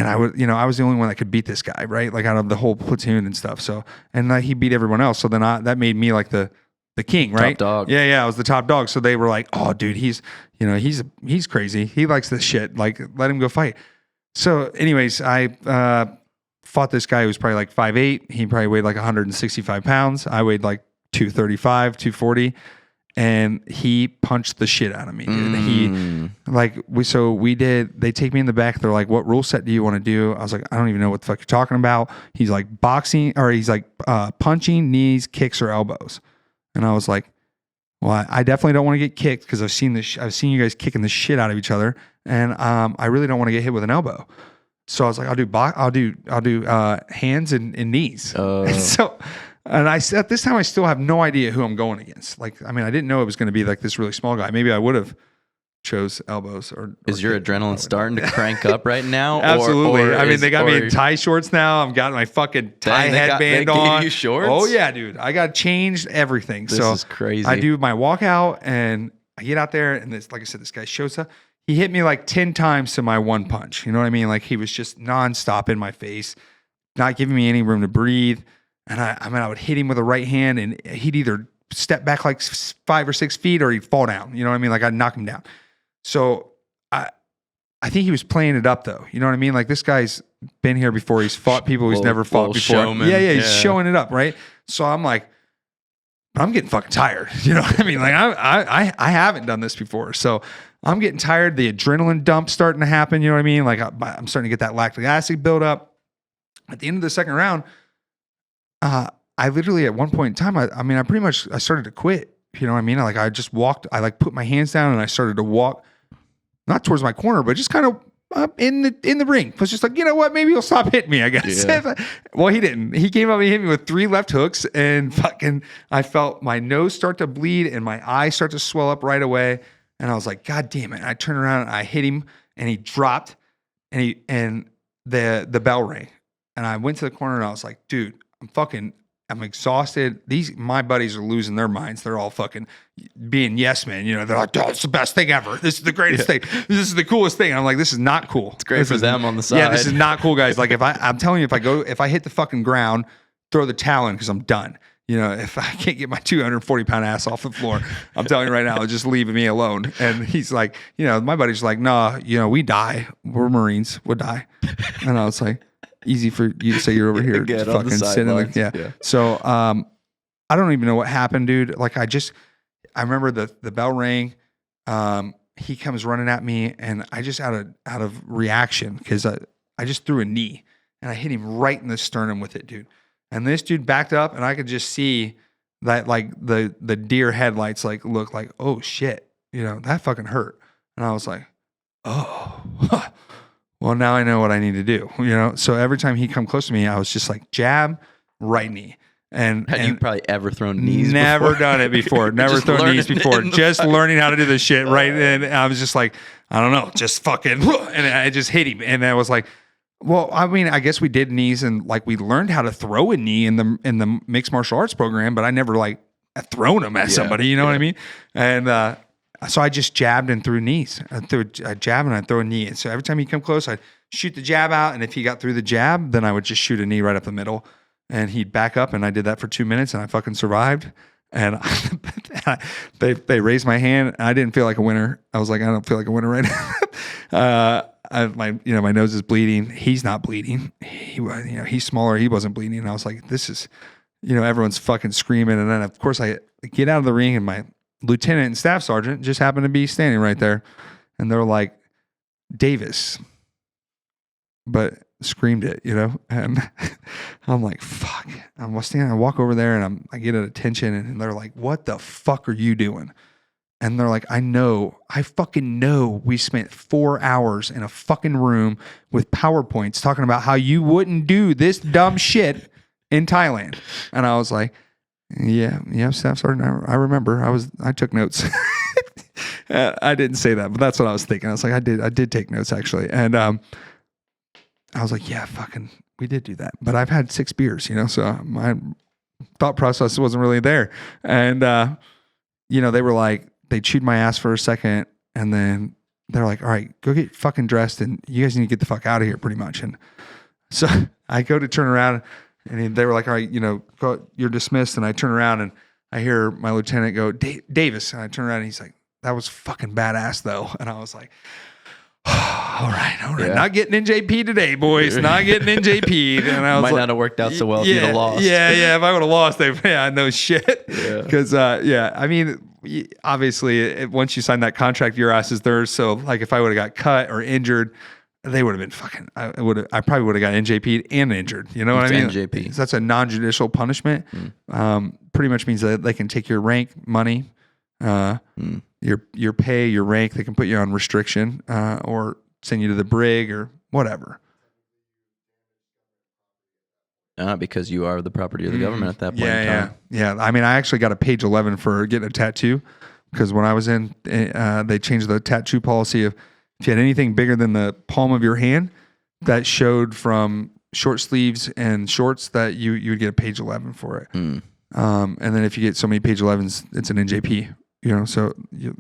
I was, you know, I was the only one that could beat this guy, right? Like out of the whole platoon and stuff. So, and he beat everyone else. So then that made me like the king, right? Top dog. Yeah, I was the top dog. So they were like, oh, dude, he's crazy. He likes this shit. Like, let him go fight. So, anyways, I fought this guy who was probably like 5'8". He probably weighed like 165 pounds. I weighed like 235, 240. And he punched the shit out of me, dude. They take me in the back. They're like, what rule set do you want to do? I was like, I don't even know what the fuck you're talking about. He's like punching, knees, kicks, or elbows. And I was like, well, I definitely don't want to get kicked because I've seen you guys kicking the shit out of each other. And I really don't want to get hit with an elbow. So I was like, I'll do hands and knees. And I said, this time I still have no idea who I'm going against. Like, I mean, I didn't know it was going to be like this really small guy. Maybe I would have chose elbows Is your adrenaline starting to crank up right now? Absolutely. I mean, they got me in tie shorts now. I've got my fucking tie headband on. They gave you shorts? Oh yeah, dude. I got changed everything. This is crazy. I do my walkout and I get out there and like I said, this guy shows up. He hit me like 10 times to my one punch. You know what I mean? Like he was just nonstop in my face, not giving me any room to breathe. And I would hit him with a right hand and he'd either step back like 5 or 6 feet or he'd fall down. You know what I mean? Like I'd knock him down. So I think he was playing it up though. You know what I mean? Like this guy's been here before. He's fought people he's never fought before. Showman. Yeah. He's showing it up, right? So I'm like, I'm getting fucking tired. You know what I mean? Like I haven't done this before. So I'm getting tired. The adrenaline dump starting to happen. You know what I mean? Like I'm starting to get that lactic acid build up. At the end of the second round, I literally at one point in time, I started to quit. You know what I mean? I just walked, I put my hands down and I started to walk, not towards my corner, but just kind of up in the ring. I was just like, you know what? Maybe he'll stop hitting me, I guess. Yeah. Well, he didn't. He came up and hit me with 3 left hooks and I felt my nose start to bleed and my eyes start to swell up right away. And I was like, God damn it. And I turned around and I hit him and he dropped and the bell rang. And I went to the corner and I was like, dude, I'm exhausted. My buddies are losing their minds. They're all fucking being yes men. You know, they're like, oh, it's the best thing ever. This is the greatest thing. This is the coolest thing. And I'm like, this is not cool. It's great for them on the side. Yeah, this is not cool, guys. Like I'm telling you, if I hit the fucking ground, throw the towel in because I'm done. You know, if I can't get my 240-pound ass off the floor, I'm telling you right now, just leave me alone. And he's like, you know, my buddy's like, nah, you know, we die. We're Marines. We'll die. And I was like, easy for you to say you're over here just fucking sitting like, yeah. So I don't even know what happened, dude. Like I remember the bell rang. He comes running at me and I just out of reaction because I just threw a knee and I hit him right in the sternum with it, dude. And this dude backed up and I could just see that like the deer headlights like look like, oh shit, you know, that fucking hurt. And I was like, oh, well, now I know what I need to do, you know? So every time he come close to me, I was just like jab, right knee. And had you probably ever thrown knees never before? Done it before. Never thrown knees before. Just learning how to do this shit, right? And I was just like, I don't know, just fucking, and I just hit him. And I was like, well, I mean, I guess we did knees and like we learned how to throw a knee in the mixed martial arts program, but I never like thrown them at somebody, you know what I mean? And so I just jabbed and threw knees. I threw a jab and I throw a knee. And so every time he come close, I'd shoot the jab out. And if he got through the jab, then I would just shoot a knee right up the middle. And he'd back up. And I did that for 2 minutes and I fucking survived. And they raised my hand. And I didn't feel like a winner. I was like, I don't feel like a winner right now. My nose is bleeding. He's not bleeding. He's smaller. He wasn't bleeding. And I was like, this is, everyone's fucking screaming. And then of course I get out of the ring and my lieutenant and staff sergeant just happened to be standing right there. And they're like, Davis. But screamed it, and I'm like, fuck. I'm standing, I walk over there and I get attention and they're like, what the fuck are you doing? And they're like, I fucking know we spent 4 hours in a fucking room with PowerPoints talking about how you wouldn't do this dumb shit in Thailand. And I was like, yeah, Staff Sergeant, I remember. I took notes. I didn't say that, but that's what I was thinking. I was like, I did take notes actually. And I was like, yeah, fucking, we did do that. But I've had 6 beers, so my thought process wasn't really there. And, they were like, they chewed my ass for a second, and then they're like, all right, go get fucking dressed, and you guys need to get the fuck out of here pretty much. And so I go to turn around, and they were like, all right, go, you're dismissed. And I turn around, and I hear my lieutenant go, Davis. And I turn around, and he's like, that was fucking badass, though. And I was like, all right. Yeah. Not getting NJP today, boys. Not getting NJP. And I was might not have worked out so well if you'd have lost. Yeah. If I would have lost, no shit. Because, I mean, obviously, once you sign that contract, your ass is theirs. So, like, if I would have got cut or injured, they would have been fucking. I probably would have got NJP'd and injured. You know what I mean? NJP. So that's a non-judicial punishment. Pretty much means that they can take your rank, money, your pay, your rank. They can put you on restriction or send you to the brig or whatever. Because you are the property of the government at that point in time. Yeah. I mean, I actually got a page 11 for getting a tattoo because when I was in, they changed the tattoo policy of if you had anything bigger than the palm of your hand that showed from short sleeves and shorts that you would get a page 11 for it. And then if you get so many page 11s, it's an NJP. So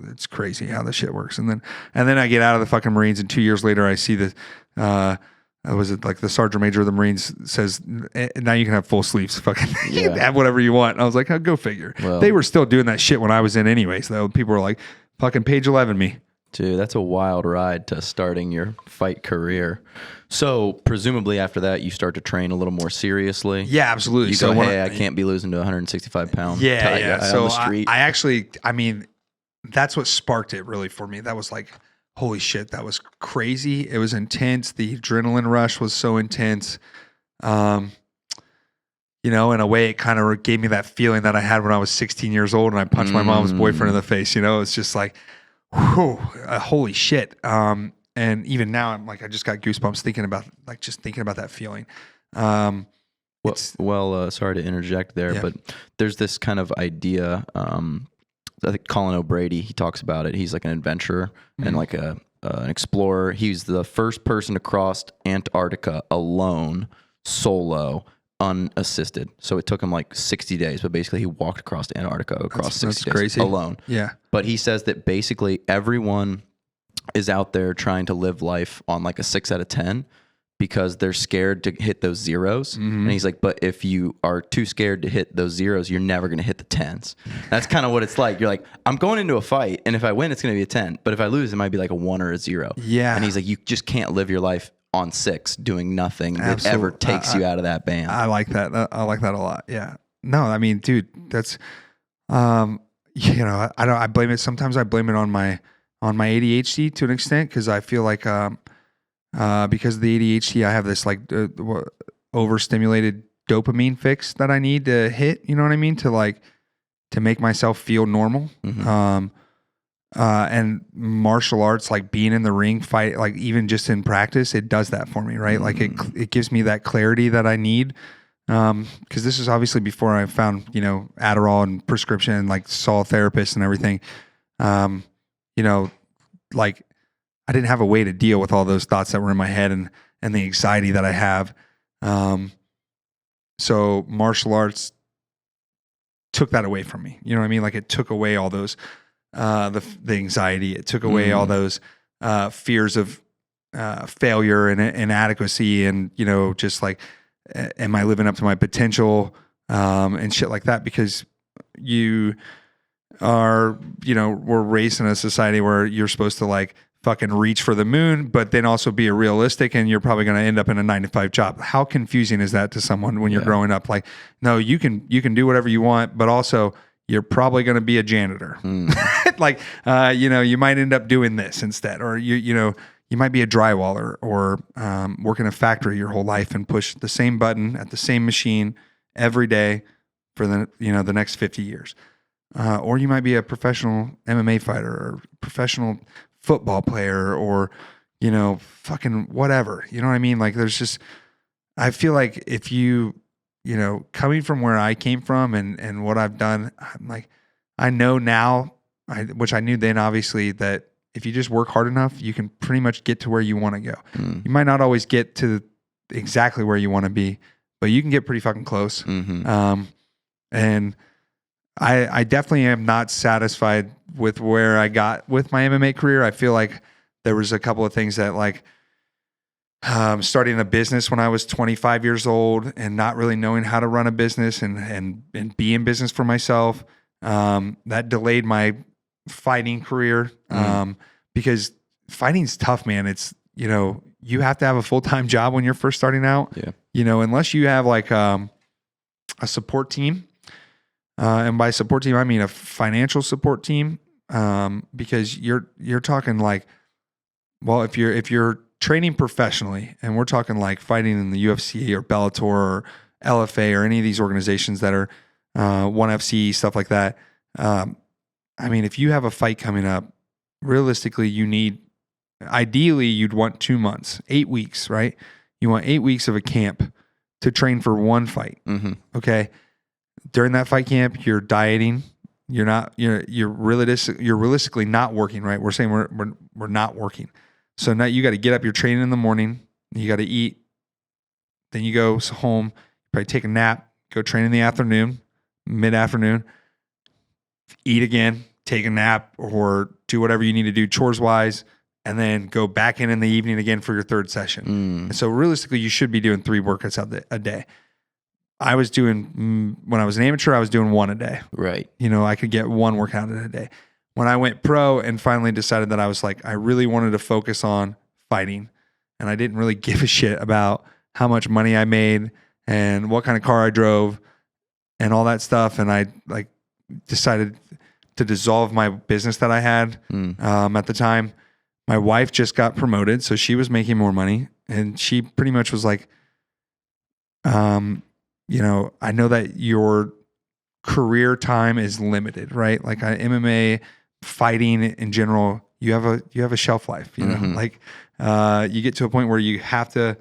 it's crazy how this shit works. And then I get out of the fucking Marines, and 2 years later, I see the, was it like the Sergeant Major of the Marines says, now you can have full sleeves. Fucking you can have whatever you want. And I was like, oh, go figure. Well, they were still doing that shit when I was in anyways, though. People were like, fucking page 11 me. Dude, that's a wild ride to starting your fight career. So presumably after that, you start to train a little more seriously. Yeah, absolutely. You go, hey, I can't be losing to 165 pounds. Yeah. So on the street. I actually, I mean, that's what sparked it really for me. That was like, holy shit, that was crazy. It was intense. The adrenaline rush was so intense. In a way, it kind of gave me that feeling that I had when I was 16 years old and I punched my mom's boyfriend in the face. It's just like, whew, holy shit. And even now, I'm like, I just got goosebumps thinking about that feeling. Sorry to interject there, but there's this kind of idea. I think Colin O'Brady, he talks about it. He's like an adventurer and like an explorer. He's the first person to cross Antarctica alone, solo, unassisted. So it took him like 60 days, but basically he walked across Antarctica 60 days crazy. Alone. Yeah. But he says that basically everyone is out there trying to live life on like a 6 out of 10 because they're scared to hit those zeros. And he's like, but if you are too scared to hit those zeros, you're never going to hit the 10s. That's kind of what it's like. You're like, I'm going into a fight, and if I win, it's going to be a 10. But if I lose, it might be like a 1 or a 0. Yeah. And he's like, you just can't live your lilife on 6 doing nothing that ever takes you out of that band. I like that. I like that a lot. Yeah. No, I mean, dude, that's, I blame it. Sometimes I blame it on my ADHD to an extent because I feel like because of the ADHD, I have this like overstimulated dopamine fix that I need to hit. You know what I mean? To make myself feel normal. And martial arts, like being in the ring, fight, like even just in practice, it does that for me, right? Like it gives me that clarity that I need. Because this is obviously before I found Adderall and prescription and like saw a therapist and everything. Like I didn't have a way to deal with all those thoughts that were in my head and the anxiety that I have. So martial arts took that away from me. You know what I mean? Like it took away all those, the anxiety. It took away all those fears of failure and inadequacy and, just like, am I living up to my potential and shit like that? Because you are, we're raised in a society where you're supposed to like fucking reach for the moon, but then also be a realistic, and you're probably going to end up in a 9-to-5 job. How confusing is that to someone when you're growing up? Like, no, you can do whatever you want, but also you're probably going to be a janitor. Like, you might end up doing this instead, or you you might be a drywaller or work in a factory your whole life and push the same button at the same machine every day for the next 50 years. Or you might be a professional MMA fighter or professional football player or, fucking whatever. You know what I mean? Like I feel like if coming from where I came from and what I've done, I'm like, I know now, which I knew then obviously, that if you just work hard enough, you can pretty much get to where you want to go. You might not always get to exactly where you want to be, but you can get pretty fucking close. And I definitely am not satisfied with where I got with my MMA career. I feel like there was a couple of things that like starting a business when I was 25 years old and not really knowing how to run a business and be in business for myself. That delayed my fighting career because fighting's tough, man. It's, you have to have a full-time job when you're first starting out. Yeah. Unless you have like a support team. And by support team, I mean a financial support team, because you're talking like, well, if you're training professionally, and we're talking like fighting in the UFC or Bellator or LFA or any of these organizations that are ONE FC, stuff like that. I mean, if you have a fight coming up, realistically, ideally, you'd want 2 months, 8 weeks, right? You want 8 weeks of a camp to train for one fight. Okay. During that fight camp, you're dieting. You're realistically not working, right? We're saying we're not working. So now you got to get up. You're training in the morning. You got to eat. Then you go home. Probably take a nap. Go train in the afternoon, mid-afternoon. Eat again. Take a nap or do whatever you need to do chores wise, and then go back in the evening again for your third session. And so realistically, you should be doing 3 workouts a day. I was doing, when I was an amateur, I was doing 1 a day. Right. I could get 1 workout in a day. When I went pro and finally decided that I was like, I really wanted to focus on fighting, and I didn't really give a shit about how much money I made and what kind of car I drove and all that stuff. And I like decided to dissolve my business that I had at the time. My wife just got promoted, so she was making more money, and she pretty much was like, I know that your career time is limited, right? Like MMA, fighting in general, you have a shelf life, like you get to a point where you have to,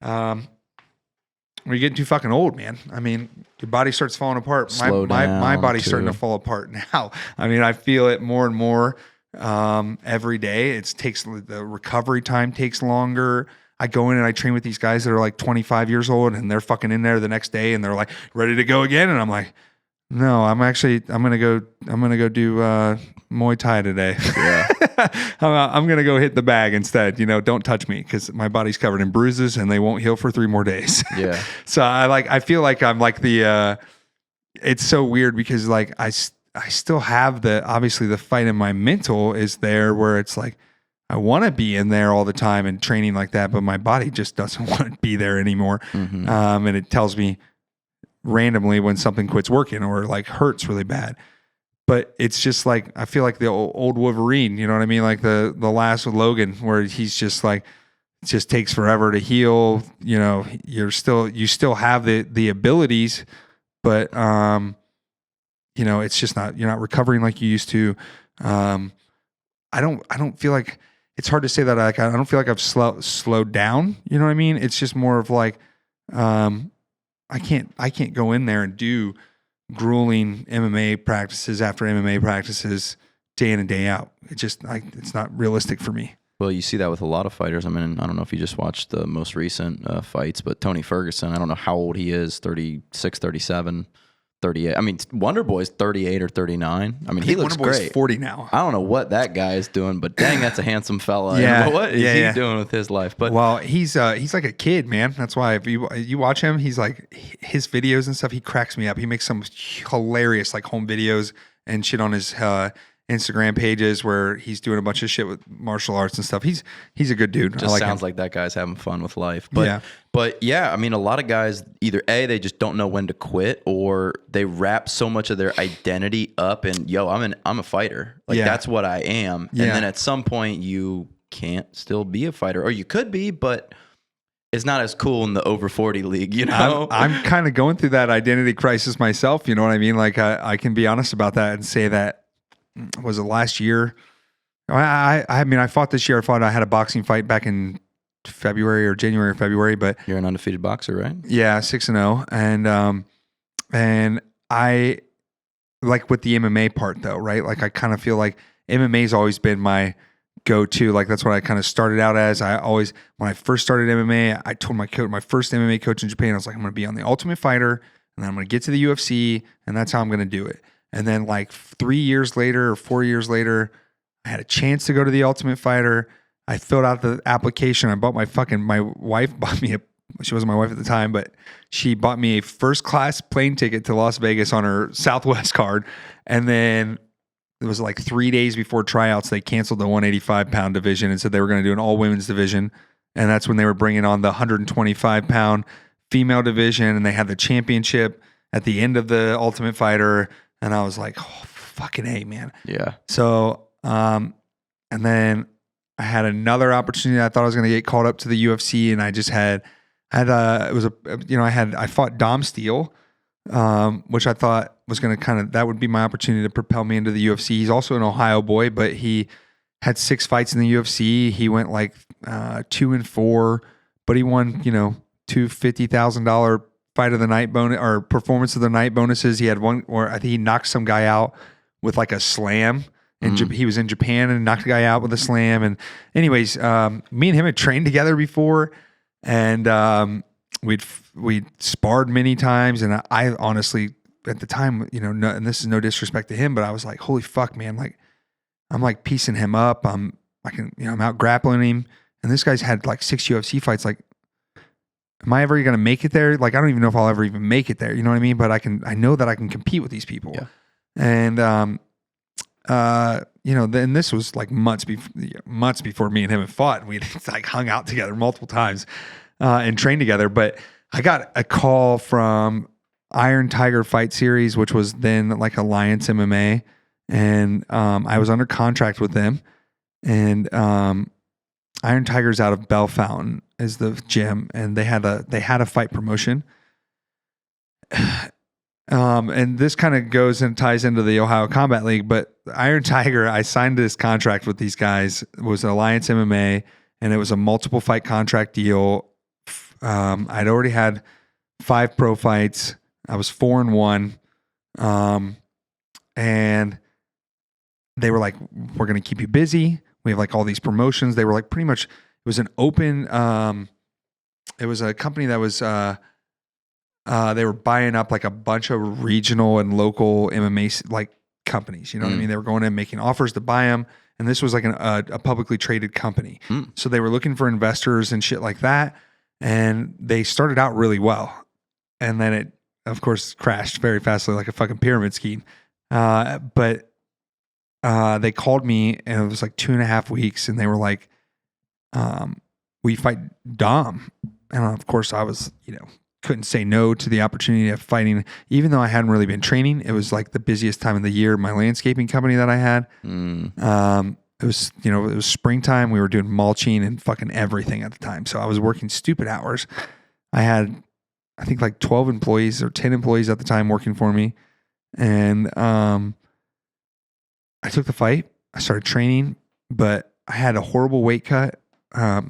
where you're getting too fucking old, man. I mean, your body starts falling apart. My body's starting to fall apart now. I mean, I feel it more and more every day. The recovery time takes longer. I go in and I train with these guys that are like 25 years old, and they're fucking in there the next day and they're like ready to go again. And I'm like, no, I'm going to go do Muay Thai today. Yeah. I'm going to go hit the bag instead. Don't touch me, because my body's covered in bruises and they won't heal for 3 more days. Yeah. So I feel like I'm like it's so weird because like I still have obviously the fight in my mental is there, where it's like, I want to be in there all the time and training like that, but my body just doesn't want to be there anymore. And it tells me randomly when something quits working or like hurts really bad. But it's just like, I feel like the old Wolverine, you know what I mean? Like the last with Logan, where he's just like, it just takes forever to heal. You still have the abilities, but it's just you're not recovering like you used to. I don't feel like, it's hard to say that I don't feel like I've slowed down. You know what I mean? It's just more of like, I can't go in there and do grueling MMA practices after MMA practices day in and day out. It's not realistic for me. Well, you see that with a lot of fighters. I mean, I don't know if you just watched the most recent fights, but Tony Ferguson, I don't know how old he is, 36, 37. 38. I mean, Wonder Boy's 38 or 39. I mean, he looks Wonder Boy's great. 40 now. I don't know what that guy is doing, but dang, that's a handsome fella. Yeah. What is he doing with his life? But well, he's like a kid, man. That's why if you watch him, he's like, his videos and stuff, he cracks me up. He makes some hilarious like home videos and shit on his Instagram pages where he's doing a bunch of shit with martial arts and stuff. He's a good dude. Just sounds like that guy's having fun with life. But yeah, I mean, a lot of guys either they just don't know when to quit, or they wrap so much of their identity up in I'm a fighter. Like that's what I am. And then at some point you can't still be a fighter, or you could be, but it's not as cool in the over 40 league, you know? I'm kind of going through that identity crisis myself. You know what I mean? Like I can be honest about that and say that was it last year. I mean, I fought this year. I had a boxing fight back in February or January or February, but You're an undefeated boxer, right? yeah, 6-0. And I like with the MMA part though, right? Like I kind of feel like MMA's always been my go-to. Like that's what I kind of started out as. When I first started MMA, I told my first MMA coach in Japan, I was like, I'm going to be on the Ultimate Fighter and then I'm going to get to the UFC and that's how I'm going to do it. And then like 3 years later or 4 years later, I had a chance to go to the Ultimate Fighter. I filled out the application. I bought my wife bought me she wasn't my wife at the time, but she bought me a first class plane ticket to Las Vegas on her Southwest card. And then it was like 3 days before tryouts, they canceled the 185 pound division and said they were going to do an all women's division. And that's when they were bringing on the 125 pound female division. And they had the championship at the end of the Ultimate Fighter. And I was like, oh, fucking A, man. Yeah. So, and then I had another opportunity. I thought I was going to get called up to the UFC, and I fought Dom Steele, which I thought was going to that would be my opportunity to propel me into the UFC. He's also an Ohio boy, but he had 6 fights in the UFC. He went like 2-4, but he won, two $50,000 fight of the night bonus or performance of the night bonuses. He had one where I think he knocked some guy out with like a slam. And he was in Japan and knocked a guy out with a slam. And anyways, me and him had trained together before, and we'd sparred many times. And I honestly, at the time, and this is no disrespect to him, but I was like, holy fuck, man! Like, I'm like piecing him up. I'm out grappling him, and this guy's had like 6 UFC fights. Like, am I ever gonna make it there? Like, I don't even know if I'll ever even make it there. You know what I mean? But I know that I can compete with these people. Yeah. And then this was like months before me and him had fought, and we'd like hung out together multiple times and trained together. But I got a call from Iron Tiger Fight Series, which was then like Alliance MMA, and I was under contract with them. And Iron Tiger's out of Bellefontaine is the gym, and they had a fight promotion. And this kind of goes and ties into the Ohio Combat League, but Iron Tiger, I signed this contract with these guys. It was Alliance MMA, and it was a multiple fight contract deal. I'd already had 5 pro fights. I was 4-1. And they were like, we're going to keep you busy. We have like all these promotions. They were like pretty much, it was an open, it was a company that was, they were buying up like a bunch of regional and local MMA like companies. You know what I mean? They were going in making offers to buy them, and this was like a publicly traded company. So they were looking for investors and shit like that. And they started out really well, and then it, of course, crashed very fastly like a fucking pyramid scheme. But they called me, and it was like 2.5 weeks, and they were like, "We fight Dom," and of course, I was couldn't say no to the opportunity of fighting, even though I hadn't really been training. It was like the busiest time of the year. My landscaping company that I had, it was, it was springtime. We were doing mulching and fucking everything at the time. So I was working stupid hours. I had, I think like 12 employees or 10 employees at the time working for me. And, I took the fight. I started training, but I had a horrible weight cut.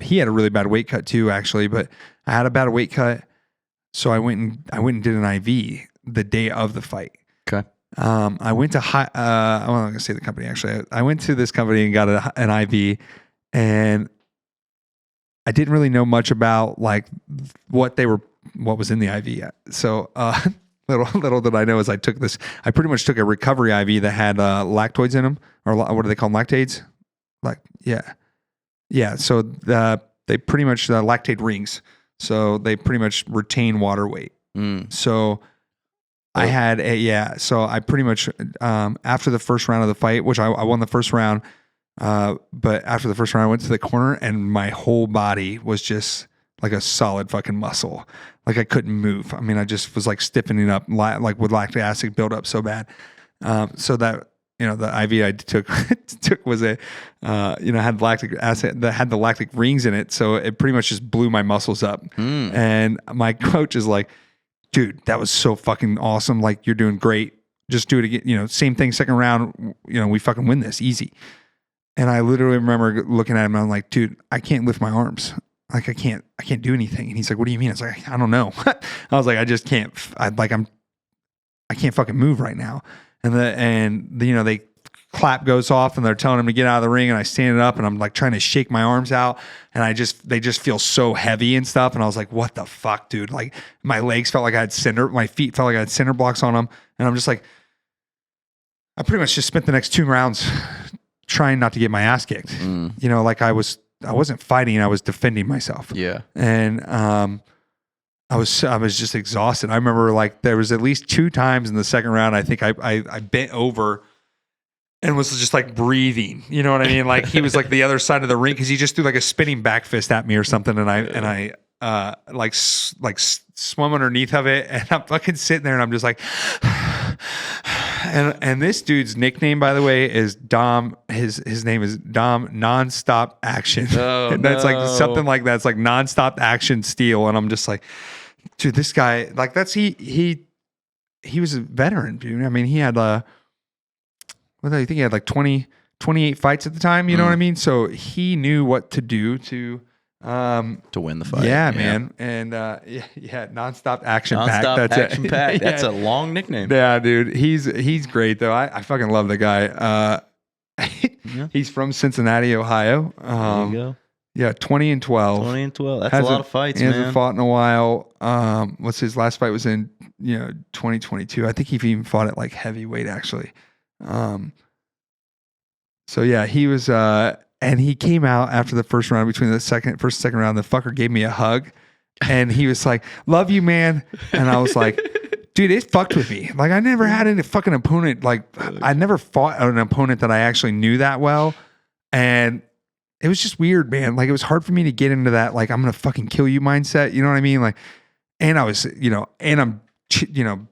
He had a really bad weight cut too, actually, but I had a bad weight cut. So I went and did an IV the day of the fight. Okay. I went to I'm not going to say the company actually. I went to this company and got an IV, and I didn't really know much about like what was in the IV yet. So little did I know is I pretty much took a recovery IV that had lactoids in them, or what do they call them? Lactates? Yeah. So they pretty much lactate rings. So they pretty much retain water weight. So I had so I pretty much, after the first round of the fight, which I won the first round, but after the first round, I went to the corner and my whole body was just like a solid fucking muscle. Like I couldn't move. I mean, I just was like stiffening up, like with lactic acid buildup so bad. So that the IV I took was had lactic acid that had the lactic rings in it. So it pretty much just blew my muscles up. And my coach is like, dude, that was so fucking awesome. Like, you're doing great. Just do it again. Same thing, second round, we fucking win this easy. And I literally remember looking at him and I'm like, dude, I can't lift my arms. Like, I can't do anything. And he's like, what do you mean? I was like, I don't know. I was like, I just can't, I can't fucking move right now. And they clap goes off and they're telling him to get out of the ring, and I stand up and I'm like trying to shake my arms out, and they just feel so heavy and stuff. And I was like, what the fuck, dude? Like, my legs felt like my feet felt like I had cinder blocks on them. And I'm just like, I pretty much just spent the next 2 rounds trying not to get my ass kicked. Like I wasn't fighting, I was defending myself. Yeah. And, I was just exhausted. I remember like there was at least 2 times in the second round, I think I bent over and was just like breathing. You know what I mean? Like, he was like the other side of the ring, because he just threw like a spinning back fist at me or something, and I swum underneath of it, and I'm fucking sitting there and I'm just like, and this dude's nickname, by the way, is Dom. His name is Dom Nonstop Action. Oh, and that's like something like that. It's like Nonstop Action Steel. And I'm just like, dude, this guy, like, he was a veteran, dude. I mean, he had what do you think? He had like 28 fights at the time. You know what I mean? So he knew what to do to win the fight. Yeah, man. And Nonstop Action Pack. Nonstop That's Action it. Pack. Yeah. That's a long nickname. Yeah, dude. He's great though. I fucking love the guy. He's from Cincinnati, Ohio. There you go. Yeah, 20-12. 20-12. That's a lot of fights, he man. hasn't fought in a while. What's his last fight was in 2022. I think he even fought at like heavyweight actually. So yeah, he was and he came out after the first round, between the first and second round. The fucker gave me a hug, and he was like, "Love you, man." And I was like, "Dude, it fucked with me. Like, I never had any fucking opponent. Like, I never fought an opponent that I actually knew that well, and it was just weird, man. Like, it was hard for me to get into that, like, I'm gonna fucking kill you mindset. You know what I mean? Like, and I was, and I'm,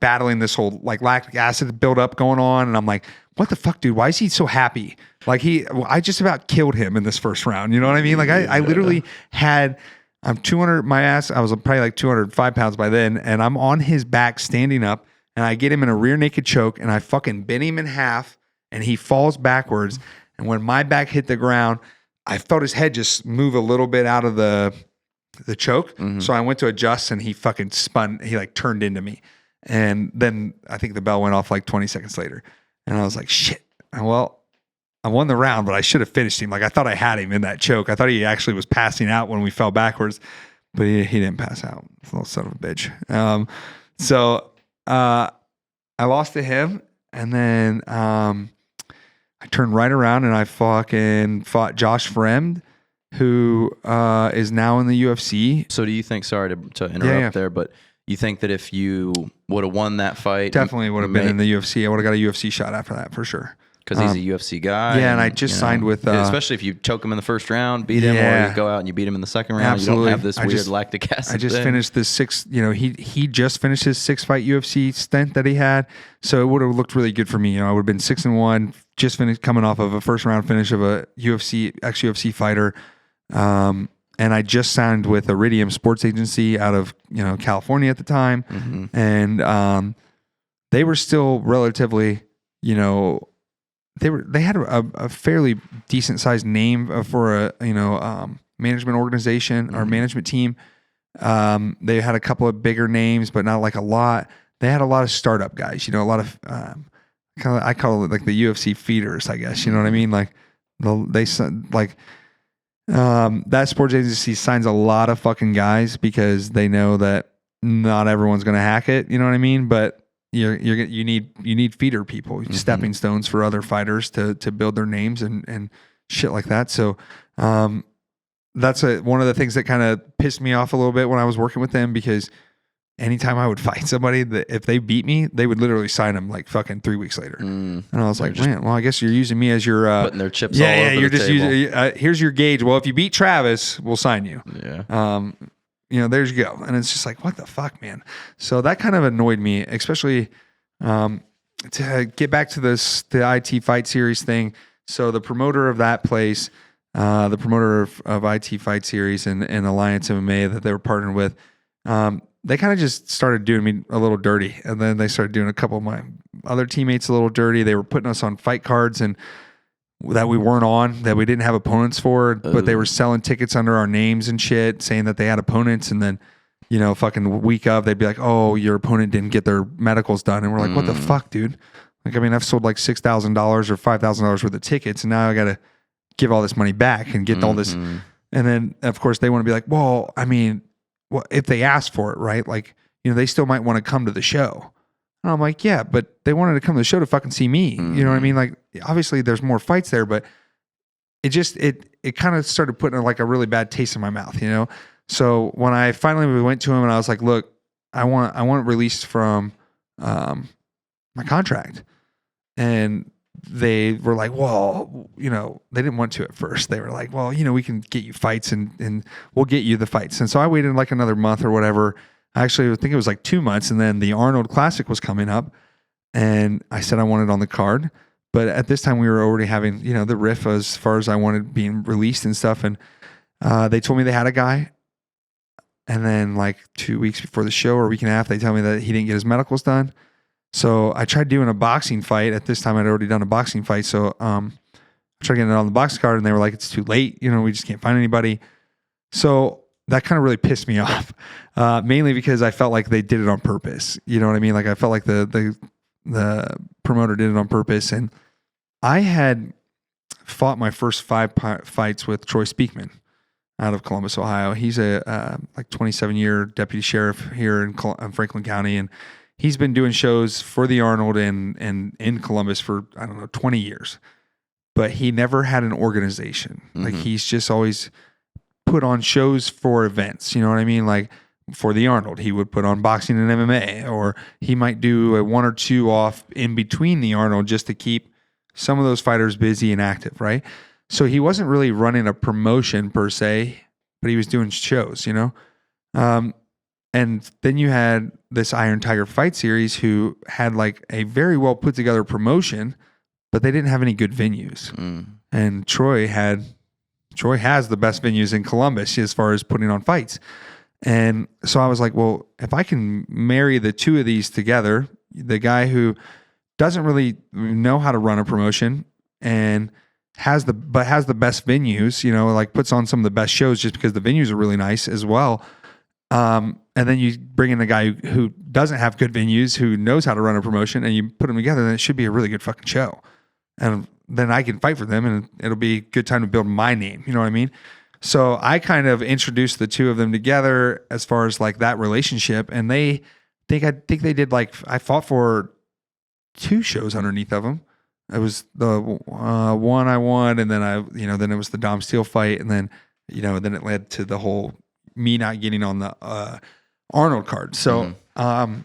battling this whole like lactic acid buildup going on, and I'm like, what the fuck, dude? Why is he so happy? Like, I just about killed him in this first round. You know what I mean? Like, I literally had, I'm 200, my ass, I was probably like 205 pounds by then, and I'm on his back standing up, and I get him in a rear naked choke, and I fucking bend him in half, and he falls backwards. And when my back hit the ground, I felt his head just move a little bit out of the choke. Mm-hmm. So I went to adjust, and he fucking spun. He like turned into me. And then I think the bell went off like 20 seconds later. And I was like, shit. Well, I won the round, but I should have finished him. Like, I thought I had him in that choke. I thought he actually was passing out when we fell backwards, but he didn't pass out. Little son of a bitch. So I lost to him, and then I turned right around and I fucking fought Josh Fremd, who is now in the UFC. So do you think, sorry to interrupt there, but you think that if you would have won that fight, definitely would have been in the UFC. I would have got a UFC shot after that for sure. Because he's a UFC guy. Yeah, and I just signed with... especially if you choke him in the first round, beat him, or you go out and you beat him in the second round. Absolutely. You don't have this weird lactic acid I just thing. finished this he just finished his 6-fight UFC stint that he had, so it would have looked really good for me. I would have been 6-1, just finished coming off of a first round finish of a ex-UFC fighter. And I just signed with Iridium Sports Agency out of California at the time. Mm-hmm. And they were still relatively, they had a fairly decent sized name for a management organization or management team. They had a couple of bigger names, but not like a lot. They had a lot of startup guys, a lot of I call it like the UFC feeders, I guess. You know what I mean? Like that sports agency signs a lot of fucking guys because they know that not everyone's going to hack it. You know what I mean? But you need feeder people, stepping stones for other fighters to build their names and shit like that. So that's one of the things that kind of pissed me off a little bit when I was working with them, because anytime I would fight somebody, that if they beat me, they would literally sign them like fucking 3 weeks later. And I was like, man, well, I guess you're using me as your putting their chips all over you're the just table. using here's your gauge. Well, if you beat Travis, we'll sign you. Yeah. There you go. And it's just like, what the fuck, man? So that kind of annoyed me, especially to get back to the IT Fight Series thing. So the promoter of that place, the promoter of IT Fight Series and Alliance MMA that they were partnered with, they kind of just started doing me a little dirty. And then they started doing a couple of my other teammates a little dirty. They were putting us on fight cards and that we weren't on, that we didn't have opponents for, but they were selling tickets under our names and shit, saying that they had opponents. And then, you know, fucking week of, they'd be like, oh, your opponent didn't get their medicals done. And we're like, what the fuck, dude? Like, I mean, I've sold like $6,000 or $5,000 worth of tickets, and now I got to give all this money back and get all this. And then, of course, they want to be like, well, I mean, well, if they ask for it, right? Like, you know, they still might want to come to the show. And I'm like, yeah, but they wanted to come to the show to fucking see me. You know what I mean? Like, obviously there's more fights there, but it just, it kind of started putting like a really bad taste in my mouth, you know? So when I finally went to him and I was like, look, I want released from my contract. And they were like, well, you know, they didn't want to at first. They were like, well, you know, we can get you fights and we'll get you the fights. And so I waited like another month or whatever. Actually, I think it was like 2 months. And then the Arnold Classic was coming up. And I said I wanted on the card. But at this time we were already having, you know, the riff as far as I wanted being released and stuff. And they told me they had a guy. And then like 2 weeks before the show or a week and a half, they tell me that he didn't get his medicals done. So I tried doing a boxing fight. At this time, I'd already done a boxing fight. So I tried getting it on the box card, and they were like, it's too late. You know, we just can't find anybody. So that kind of really pissed me off, mainly because I felt like they did it on purpose. You know what I mean? Like I felt like the promoter did it on purpose. And I had fought my first 5 fights with Troy Speakman out of Columbus, Ohio. He's a like 27-year deputy sheriff here in Franklin County, and he's been doing shows for the Arnold and in Columbus for, I don't know, 20 years. But he never had an organization. Like he's just always put on shows for events. You know what I mean? Like for the Arnold, he would put on boxing and MMA, or he might do a 1 or 2 off in between the Arnold just to keep some of those fighters busy and active, right? So he wasn't really running a promotion per se, but he was doing shows, you know? And then you had this Iron Tiger Fight Series who had like a very well put together promotion, but they didn't have any good venues. And Troy has the best venues in Columbus as far as putting on fights. And so I was like, well, if I can marry the two of these together, the guy who doesn't really know how to run a promotion and has the best venues, you know, like puts on some of the best shows just because the venues are really nice as well. And then you bring in a guy who doesn't have good venues, who knows how to run a promotion, and you put them together, then it should be a really good fucking show. And then I can fight for them, and it'll be a good time to build my name. You know what I mean? So I kind of introduced the two of them together as far as like that relationship. And I think they did like, I fought for 2 shows underneath of them. It was the one I won, and then then it was the Dom Steele fight, and then, you know, then it led to the whole me not getting on the Arnold card. So after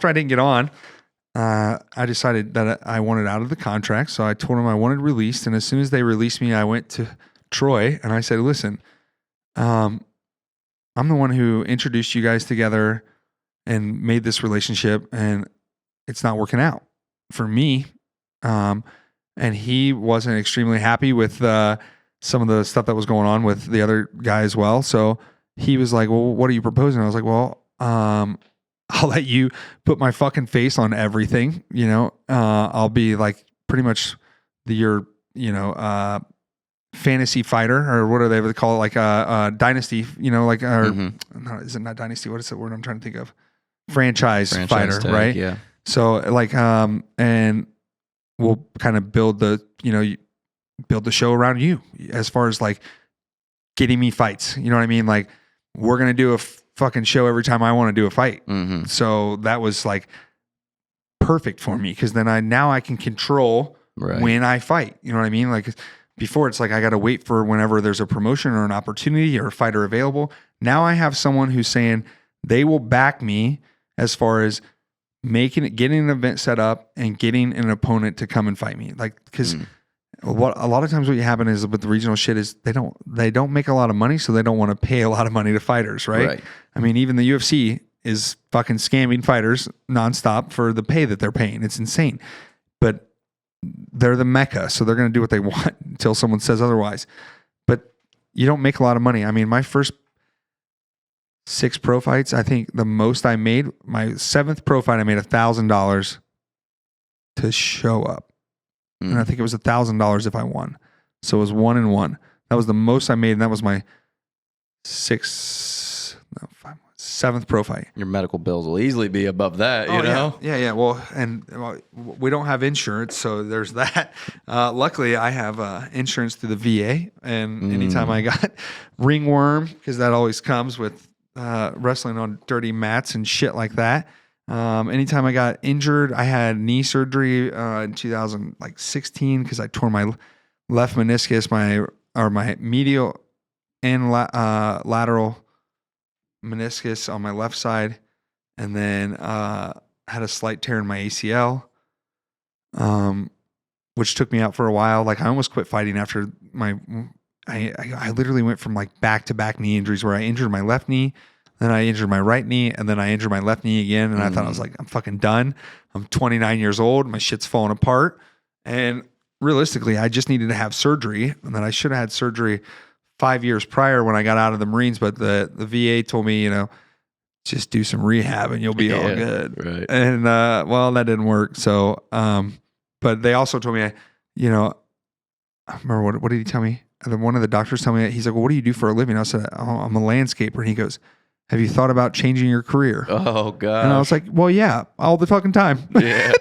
I didn't get on, I decided that I wanted out of the contract. So I told them I wanted released. And as soon as they released me, I went to Troy and I said, listen, I'm the one who introduced you guys together and made this relationship, and it's not working out for me. And he wasn't extremely happy with some of the stuff that was going on with the other guy as well. So he was like, well, what are you proposing? I was like, well, I'll let you put my fucking face on everything. You know, I'll be like pretty much your fantasy fighter, or what do they call it? Like dynasty, you know, like, or no, is it not dynasty? What is the word I'm trying to think of? Franchise fighter, tag, right? Yeah. So like, and we'll kind of build the show around you as far as like getting me fights. You know what I mean? Like, we're going to do a fucking show every time I want to do a fight. So that was like perfect for me, because then I can control when I fight. You know what I mean? Like before, it's like I got to wait for whenever there's a promotion or an opportunity or a fighter available. Now I have someone who's saying they will back me as far as getting an event set up and getting an opponent to come and fight me. Like, because a lot of times what happen is with the regional shit is they don't make a lot of money, so they don't want to pay a lot of money to fighters, right? I mean, even the UFC is fucking scamming fighters nonstop for the pay that they're paying. It's insane. But they're the mecca, so they're going to do what they want until someone says otherwise. But you don't make a lot of money. I mean, my first 6 pro fights, I think the most I made, my 7th pro fight, I made $1,000 to show up. And I think it was $1,000 if I won. So it was 1 and 1. That was the most I made, and that was my 7th pro fight. Your medical bills will easily be above that, you know? Yeah. Well, and we don't have insurance, so there's that. Luckily, I have insurance through the VA, and anytime I got ringworm, because that always comes with wrestling on dirty mats and shit like that. Anytime I got injured, I had knee surgery in 2016 because I tore my left meniscus, my medial and lateral meniscus on my left side, and then had a slight tear in my ACL, which took me out for a while. Like I almost quit fighting after I literally went from like back-to-back knee injuries where I injured my left knee, then I injured my right knee, and then I injured my left knee again. And I thought I was like, I'm fucking done. I'm 29 years old. My shit's falling apart. And realistically, I just needed to have surgery. And then I should have had surgery 5 years prior when I got out of the Marines. But the VA told me, just do some rehab and you'll be all good. Right. And, well, that didn't work. So, but they also told me, I remember what did he tell me? And then one of the doctors told me, he's like, well, what do you do for a living? I said, oh, I'm a landscaper. And he goes, have you thought about changing your career? Oh God. And I was like, well, yeah, all the fucking time. Yeah.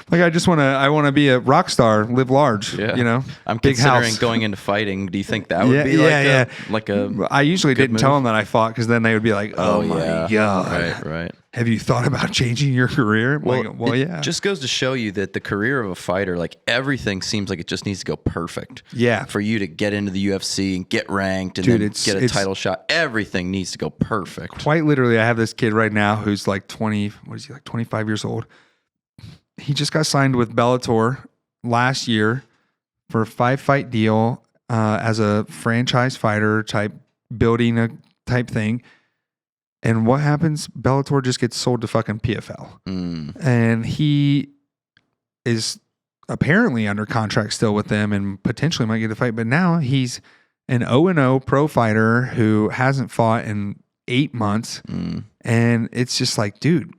Like I want to be a rock star, live large, I'm big considering house. going into fighting. Do you think that would be like a I usually didn't move? tell them that I fought because then they would be like, oh my God. Right. Have you thought about changing your career? Well, yeah. Just goes to show you that the career of a fighter, like everything seems like it just needs to go perfect. Yeah. For you to get into the UFC and get ranked and Dude, then get a title shot, everything needs to go perfect. Quite literally, I have this kid right now who's like 25 years old. He just got signed with Bellator last year for a 5-fight deal as a franchise fighter type, building a type thing. And what happens? Bellator just gets sold to fucking PFL. And he is apparently under contract still with them and potentially might get a fight. But now he's an 0-0 pro fighter who hasn't fought in 8 months. And it's just like, dude,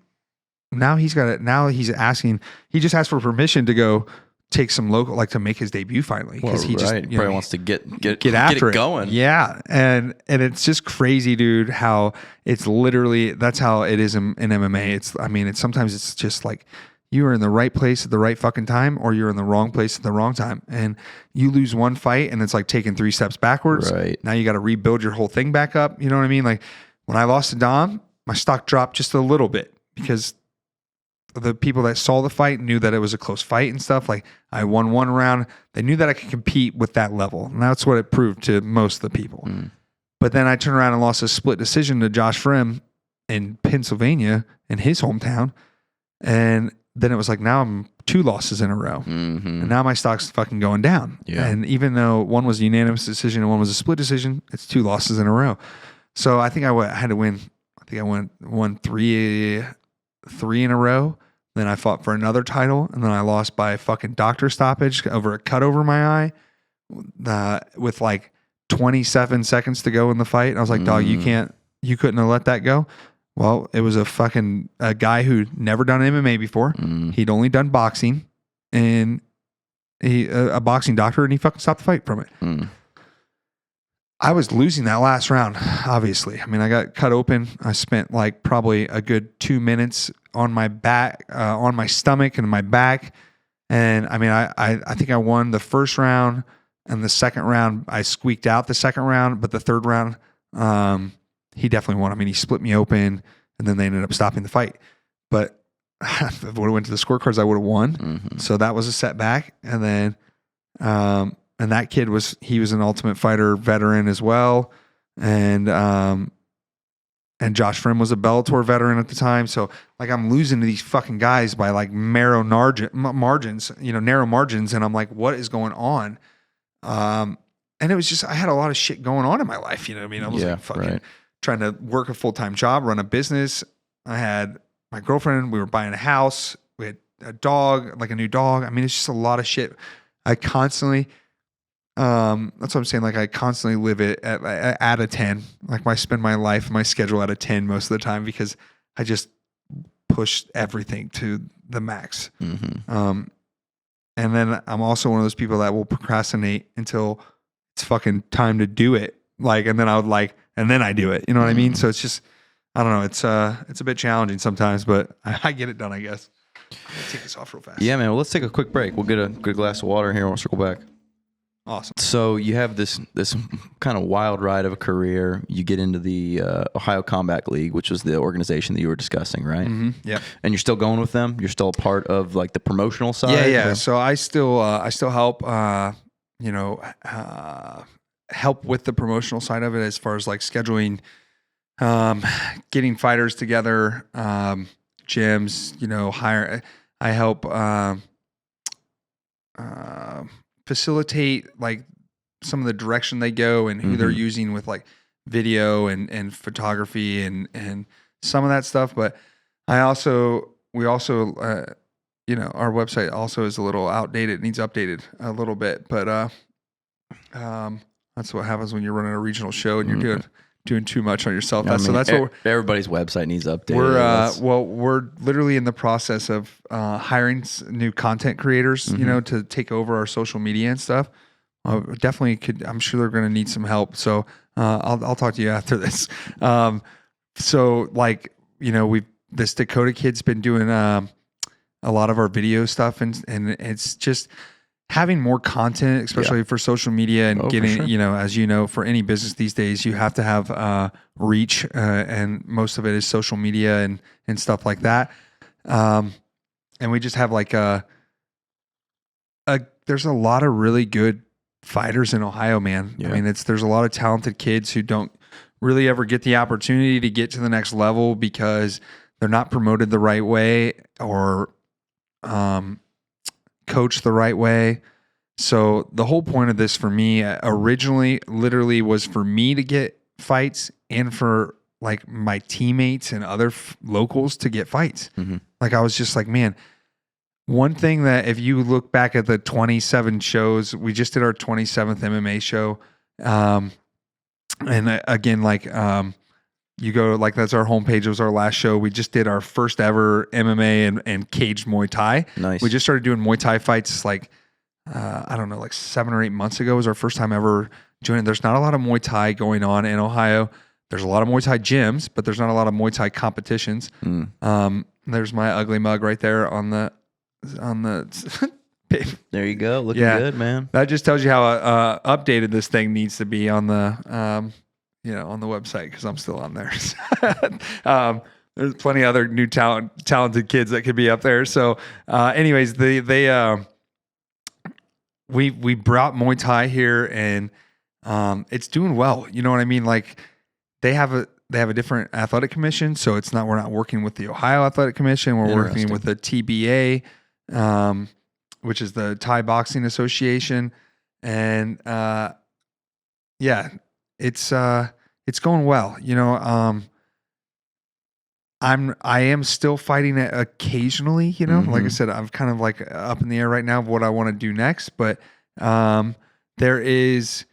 now he's got it. Now he's asking, he just asked for permission to go take some local, like to make his debut finally. Because he just probably wants to get after it going. Yeah. And it's just crazy, dude, how it's literally, that's how it is in MMA. It's sometimes it's just like you are in the right place at the right fucking time, or you're in the wrong place at the wrong time. And you lose one fight and it's like taking 3 steps backwards. Right. Now you got to rebuild your whole thing back up. You know what I mean? Like when I lost to Dom, my stock dropped just a little bit because the people that saw the fight knew that it was a close fight and stuff. Like I won 1 round. They knew that I could compete with that level. And that's what it proved to most of the people. But then I turned around and lost a split decision to Josh Frim in Pennsylvania, in his hometown. And then it was like, now I'm 2 losses in a row. And now my stock's fucking going down. Yeah. And even though one was a unanimous decision and one was a split decision, it's 2 losses in a row. So I think I had to win. I think I won 3 in a row. Then I fought for another title, and then I lost by a fucking doctor stoppage over a cut over my eye with like 27 seconds to go in the fight. And I was like, dog, you couldn't have let that go. Well, it was a guy who'd never done MMA before. He'd only done boxing, and a boxing doctor, and he fucking stopped the fight from it. I was losing that last round, obviously. I mean, I got cut open. I spent like probably a good 2 minutes on my back, on my stomach and my back. And I mean, I think I won the first round, and the second round, I squeaked out the second round, but the third round, he definitely won. I mean, he split me open, and then they ended up stopping the fight. But if I would have went to the scorecards, I would have won. So that was a setback. And then, and that kid was an Ultimate Fighter veteran as well. And Josh Frim was a Bellator veteran at the time. So like I'm losing to these fucking guys by like narrow margins. And I'm like, what is going on? And it was just, I had a lot of shit going on in my life. You know what I mean? I was like fucking trying to work a full-time job, run a business, I had my girlfriend. We were buying a house. We had a dog, like a new dog. I mean, it's just a lot of shit. I constantly, that's what I'm saying. Like I constantly live it at a 10. Like I spend my life, my schedule at a 10 most of the time because I just push everything to the max. Mm-hmm. And then I'm also one of those people that will procrastinate until it's fucking time to do it. Like, and then and then I do it. You know what I mean? So it's just, I don't know. It's a bit challenging sometimes, but I get it done, I guess. I'll take this off real fast. Yeah, man. Well, let's take a quick break. We'll get a good glass of water here. We'll circle back. Awesome. So you have this kind of wild ride of a career. You get into the Ohio Combat League, which was the organization that you were discussing, right? Mm-hmm. Yeah. And you're still going with them. You're still a part of like the promotional side. Yeah. Or? So I still help. Help with the promotional side of it as far as like scheduling, getting fighters together, gyms. Hire. I help facilitate like some of the direction they go and who they're using with like video and photography and some of that stuff. But we also our website also is a little outdated. It needs updated a little bit, but that's what happens when you're running a regional show and you're doing too much on yourself. So that's what everybody's website needs updated. We're literally in the process of hiring new content creators, to take over our social media and stuff. Definitely could. I'm sure they're going to need some help. So I'll talk to you after this. This Dakota kid's been doing a lot of our video stuff, and it's just having more content, especially for social media and getting, as for any business these days, you have to have reach, and most of it is social media and stuff like that. And we just have like there's a lot of really good fighters in Ohio, man. Yeah. I mean, there's a lot of talented kids who don't really ever get the opportunity to get to the next level because they're not promoted the right way or coached the right way. So the whole point of this for me originally literally was for me to get fights and for like my teammates and other locals to get fights. Mm-hmm. Like I was just like, man, one thing that if you look back at the 27 shows, we just did our 27th MMA show. And again, you go like that's our homepage. It was our last show. We just did our first ever MMA and caged Muay Thai. Nice. We just started doing Muay Thai fights like 7 or 8 months ago was our first time ever doing it. There's not a lot of Muay Thai going on in Ohio. There's a lot of Muay Thai gyms, but there's not a lot of Muay Thai competitions. There's my ugly mug right there on the there you go. Looking good, man. That just tells you how updated this thing needs to be on the on the website because I'm still on there. There's plenty of other new talented kids that could be up there. So, anyways, we brought Muay Thai here and it's doing well. You know what I mean? Like they have a different athletic commission, so we're not working with the Ohio Athletic Commission. We're working with the TBA, which is the Thai Boxing Association, and it's going well. I am still fighting it occasionally. Like I said, I'm kind of like up in the air right now of what I want to do next, but there is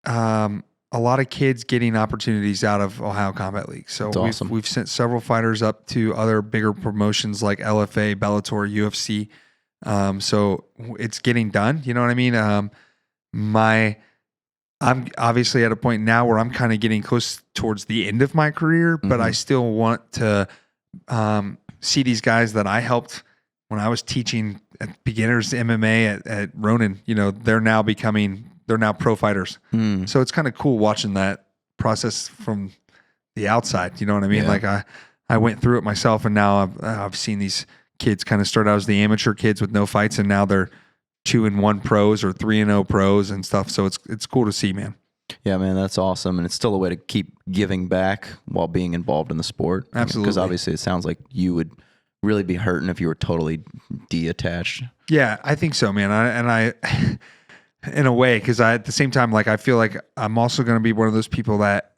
a lot of kids getting opportunities out of Ohio Combat League. So awesome. We've sent several fighters up to other bigger promotions like LFA, Bellator, UFC. So it's getting done. You know what I mean? I'm obviously at a point now where I'm kind of getting close towards the end of my career, but I still want to see these guys that I helped when I was teaching at beginners MMA at Ronin. They're now pro fighters. So it's kind of cool watching that process from the outside. You know what I mean? Yeah. Like I went through it myself, and now I've seen these kids kind of start out as the amateur kids with no fights, and now they're 2-1 pros or 3-0 pros and stuff. So it's cool to see, man. Yeah, man, that's awesome. And it's still a way to keep giving back while being involved in the sport. Absolutely. Because obviously it sounds like you would really be hurting if you were totally detached. Yeah, I think so, man. I in a way, because at the same time, like I feel like I'm also going to be one of those people that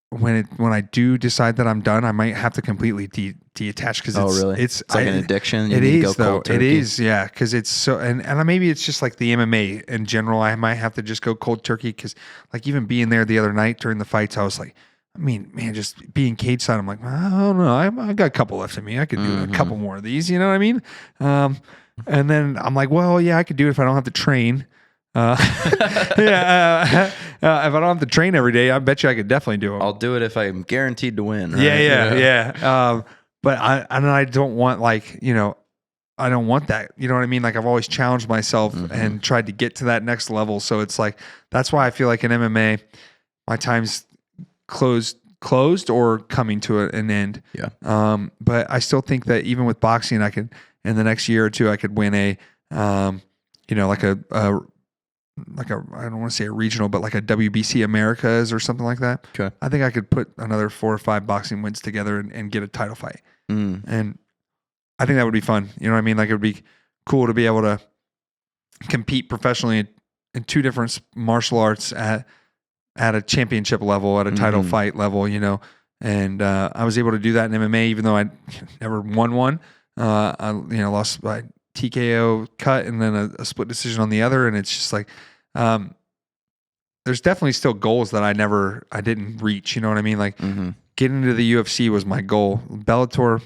when I do decide that I'm done, I might have to completely detach because really? It's like an addiction. You It need to is go though. cold It turkey? is, yeah, because it's so and maybe it's just like the MMA in general. I might have to just go cold turkey because like even being there the other night during the fights, I was like, I mean, man, just being cage side, I'm like, I don't know, I got a couple left in me. I could do a couple more of these. You know what I mean? And then I'm like, well, yeah, I could do it if I don't have to train. Yeah, if I don't have to train every day, I bet you I could definitely do them. I'll do it if I'm guaranteed to win. Right? Yeah. But I don't want like, I don't want that. You know what I mean? Like I've always challenged myself and tried to get to that next level. So it's like, that's why I feel like in MMA, my time's closed or coming to an end. Yeah. But I still think that even with boxing, I could, in the next year or two, I could win like a I don't want to say a regional, but like a WBC Americas or something like that. Okay. I think I could put another 4 or 5 boxing wins together and get a title fight. And I think that would be fun. You know what I mean? Like it would be cool to be able to compete professionally in 2 different martial arts at a championship level, at a title fight level, And I was able to do that in MMA, even though I never won one. I lost by TKO cut and then a split decision on the other. And it's just like, there's definitely still goals that I didn't reach. You know what I mean? Like getting into the UFC was my goal. Bellator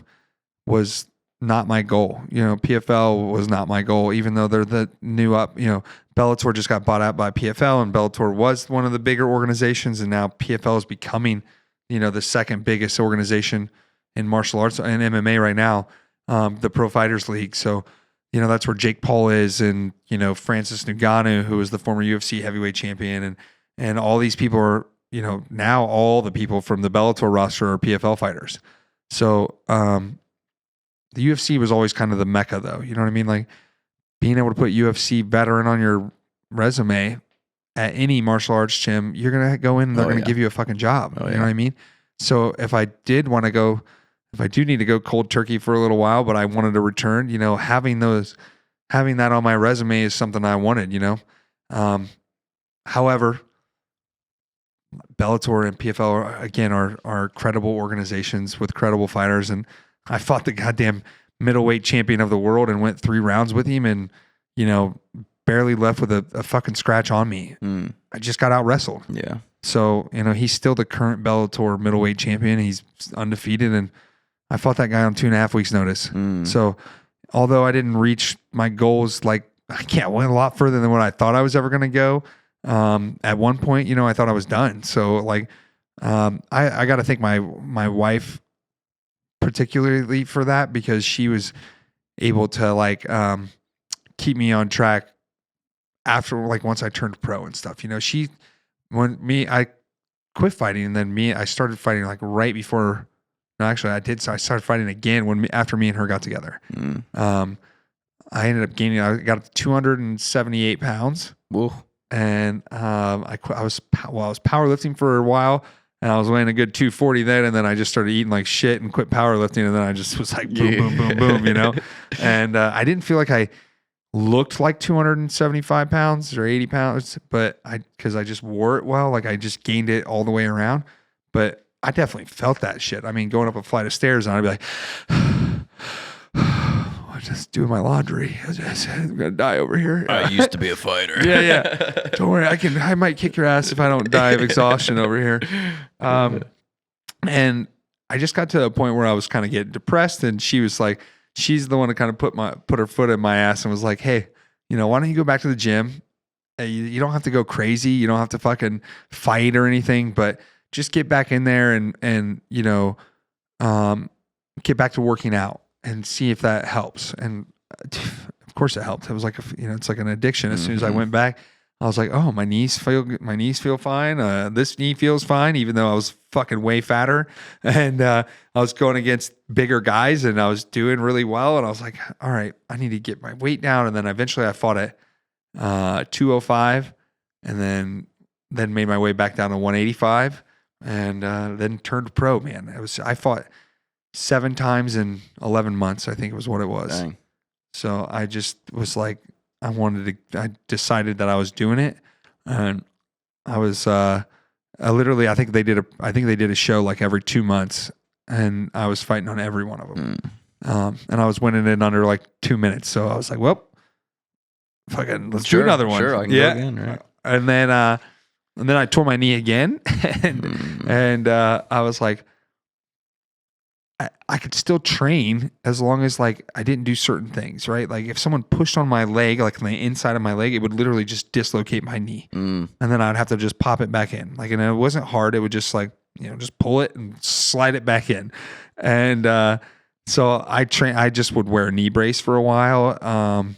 was not my goal. PFL was not my goal, even though they're the new up, Bellator just got bought out by PFL and Bellator was one of the bigger organizations. And now PFL is becoming, the second biggest organization in martial arts and MMA right now, the Pro Fighters League. So, that's where Jake Paul is and, Francis Ngannou, who was the former UFC heavyweight champion. And all these people are, now all the people from the Bellator roster are PFL fighters. So the UFC was always kind of the mecca though. You know what I mean? Like being able to put UFC veteran on your resume at any martial arts gym, you're going to go in and they're going to give you a fucking job. You know what I mean? So if I do need to go cold turkey for a little while, but I wanted to return, having that on my resume is something I wanted, However, Bellator and PFL are credible organizations with credible fighters. And I fought the goddamn middleweight champion of the world and went 3 rounds with him and, barely left with a fucking scratch on me. I just got out wrestled. Yeah. So, he's still the current Bellator middleweight champion. He's undefeated and I fought that guy on 2.5 weeks notice. So although I didn't reach my goals, like I went a lot further than what I thought I was ever going to go. At one point, I thought I was done. So like, I got to thank my wife particularly for that because she was able to like, keep me on track after like once I turned pro and stuff, I quit fighting and then I started fighting like right before. No, actually, I did. So I started fighting again after me and her got together. I ended up gaining. I got up to 278 pounds. Whoa. And I quit. I was powerlifting for a while, and I was weighing a good 240 then. And then I just started eating like shit and quit powerlifting. And then I just was like boom, boom, boom, boom. And I didn't feel like I looked like 275 pounds or 80 pounds, but because I just wore it well, like I just gained it all the way around. But I definitely felt that shit. I mean, going up a flight of stairs and I'd be like, I'm just doing my laundry. I'm going to die over here. I used to be a fighter. Yeah. Don't worry. I might kick your ass if I don't die of exhaustion over here. And I just got to a point where I was kind of getting depressed and she was like, she's the one to kind of put her foot in my ass and was like, hey, why don't you go back to the gym? You don't have to go crazy. You don't have to fucking fight or anything, but just get back in there and get back to working out and see if that helps. And of course it helped. It was like, it's like an addiction. As soon as I went back, I was like, oh, my knees feel fine. This knee feels fine, even though I was fucking way fatter. And I was going against bigger guys and I was doing really well. And I was like, all right, I need to get my weight down. And then eventually I fought at 205 and then made my way back down to 185. And then turned pro, man. I fought 7 times in 11 months, I think it was what it was. Dang. So I just was like, I decided that I was doing it. And I was literally, I think they did a show like every 2 months, and I was fighting on every one of them. And I was winning it under like 2 minutes. So I was like, well, fucking, let's do another one. Sure, I can go again, right? And then I tore my knee again, and I was like, I could still train as long as like I didn't do certain things, right? Like if someone pushed on my leg, like on the inside of my leg, it would literally just dislocate my knee, and then I'd have to just pop it back in. Like, and it wasn't hard; it would just like just pull it and slide it back in. And so I just would wear a knee brace for a while, and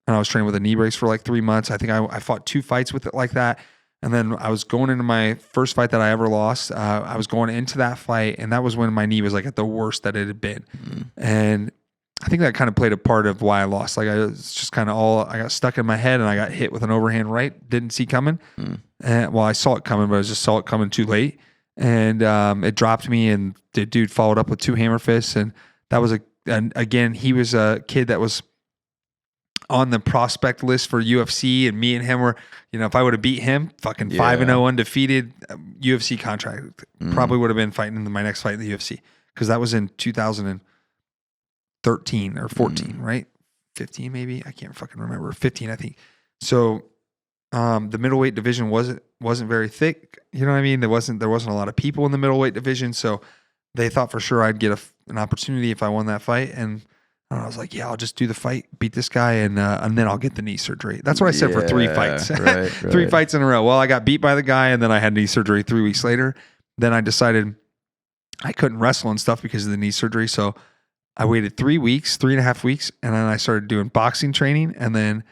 I was training with a knee brace for like 3 months. I think I fought 2 fights with it like that. And then I was going into my first fight that I ever lost. I was going into that fight, and that was when my knee was like at the worst that it had been. And I think that kind of played a part of why I lost. Like I was just kind of I got stuck in my head, and I got hit with an overhand right. Didn't see coming. And well, I saw it coming, but I just saw it coming too late. And it dropped me, and the dude followed up with 2 hammer fists. And that was again, he was a kid that was on the prospect list for UFC, and me and him were, if I would have beat him, fucking 5-0 undefeated, UFC contract, probably would have been fighting in my next fight in the UFC, because that was in 2013 or 14, right? 15 maybe, I can't fucking remember. 15, I think. So the middleweight division wasn't very thick. You know what I mean? There wasn't a lot of people in the middleweight division, so they thought for sure I'd get an opportunity if I won that fight. And I was like, yeah, I'll just do the fight, beat this guy, and then I'll get the knee surgery. That's what I said for 3 fights. Right. 3 fights in a row. Well, I got beat by the guy, and then I had knee surgery 3 weeks later. Then I decided I couldn't wrestle and stuff because of the knee surgery. So I waited 3.5 weeks, and then I started doing boxing training. And then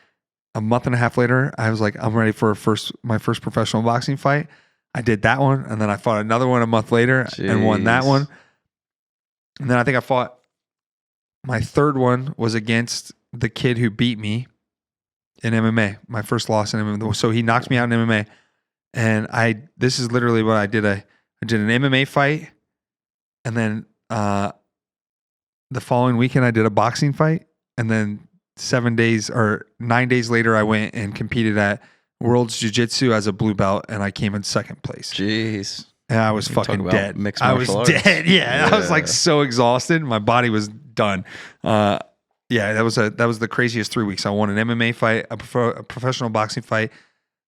a month and a half later, I was like, I'm ready for my first professional boxing fight. I did that one, and then I fought another one a month later and won that one. And then I think I fought. My third one was against the kid who beat me in MMA, my first loss in MMA. So he knocked me out in MMA. And this is literally what I did. I did an MMA fight. And then the following weekend, I did a boxing fight. And then 9 days later, I went and competed at World's Jiu-Jitsu as a blue belt. And I came in second place. Jeez. And I was fucking dead. I was dead. Yeah. I was like so exhausted. My body was done. That was the craziest 3 weeks. I won an MMA fight, a professional boxing fight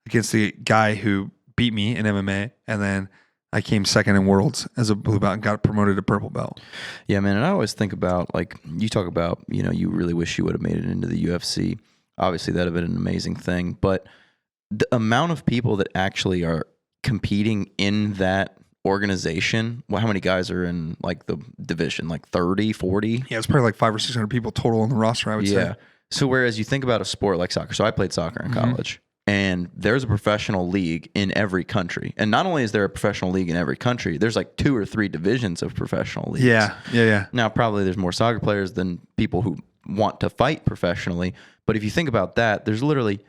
against the guy who beat me in MMA, and then I came second in Worlds as a blue belt and got promoted to purple belt. Yeah, man. And I always think about, like, you talk about, you really wish you would have made it into the UFC. Obviously, that'd have been an amazing thing. But the amount of people that actually are competing in that organization, how many guys are in like the division, like 30, 40? Yeah, it's probably like 500 or 600 people total on the roster, I would say. So whereas you think about a sport like soccer, so I played soccer in college, and there's a professional league in every country. And not only is there a professional league in every country, there's like 2 or 3 divisions of professional leagues. Yeah. Now, probably there's more soccer players than people who want to fight professionally. But if you think about that, there's literally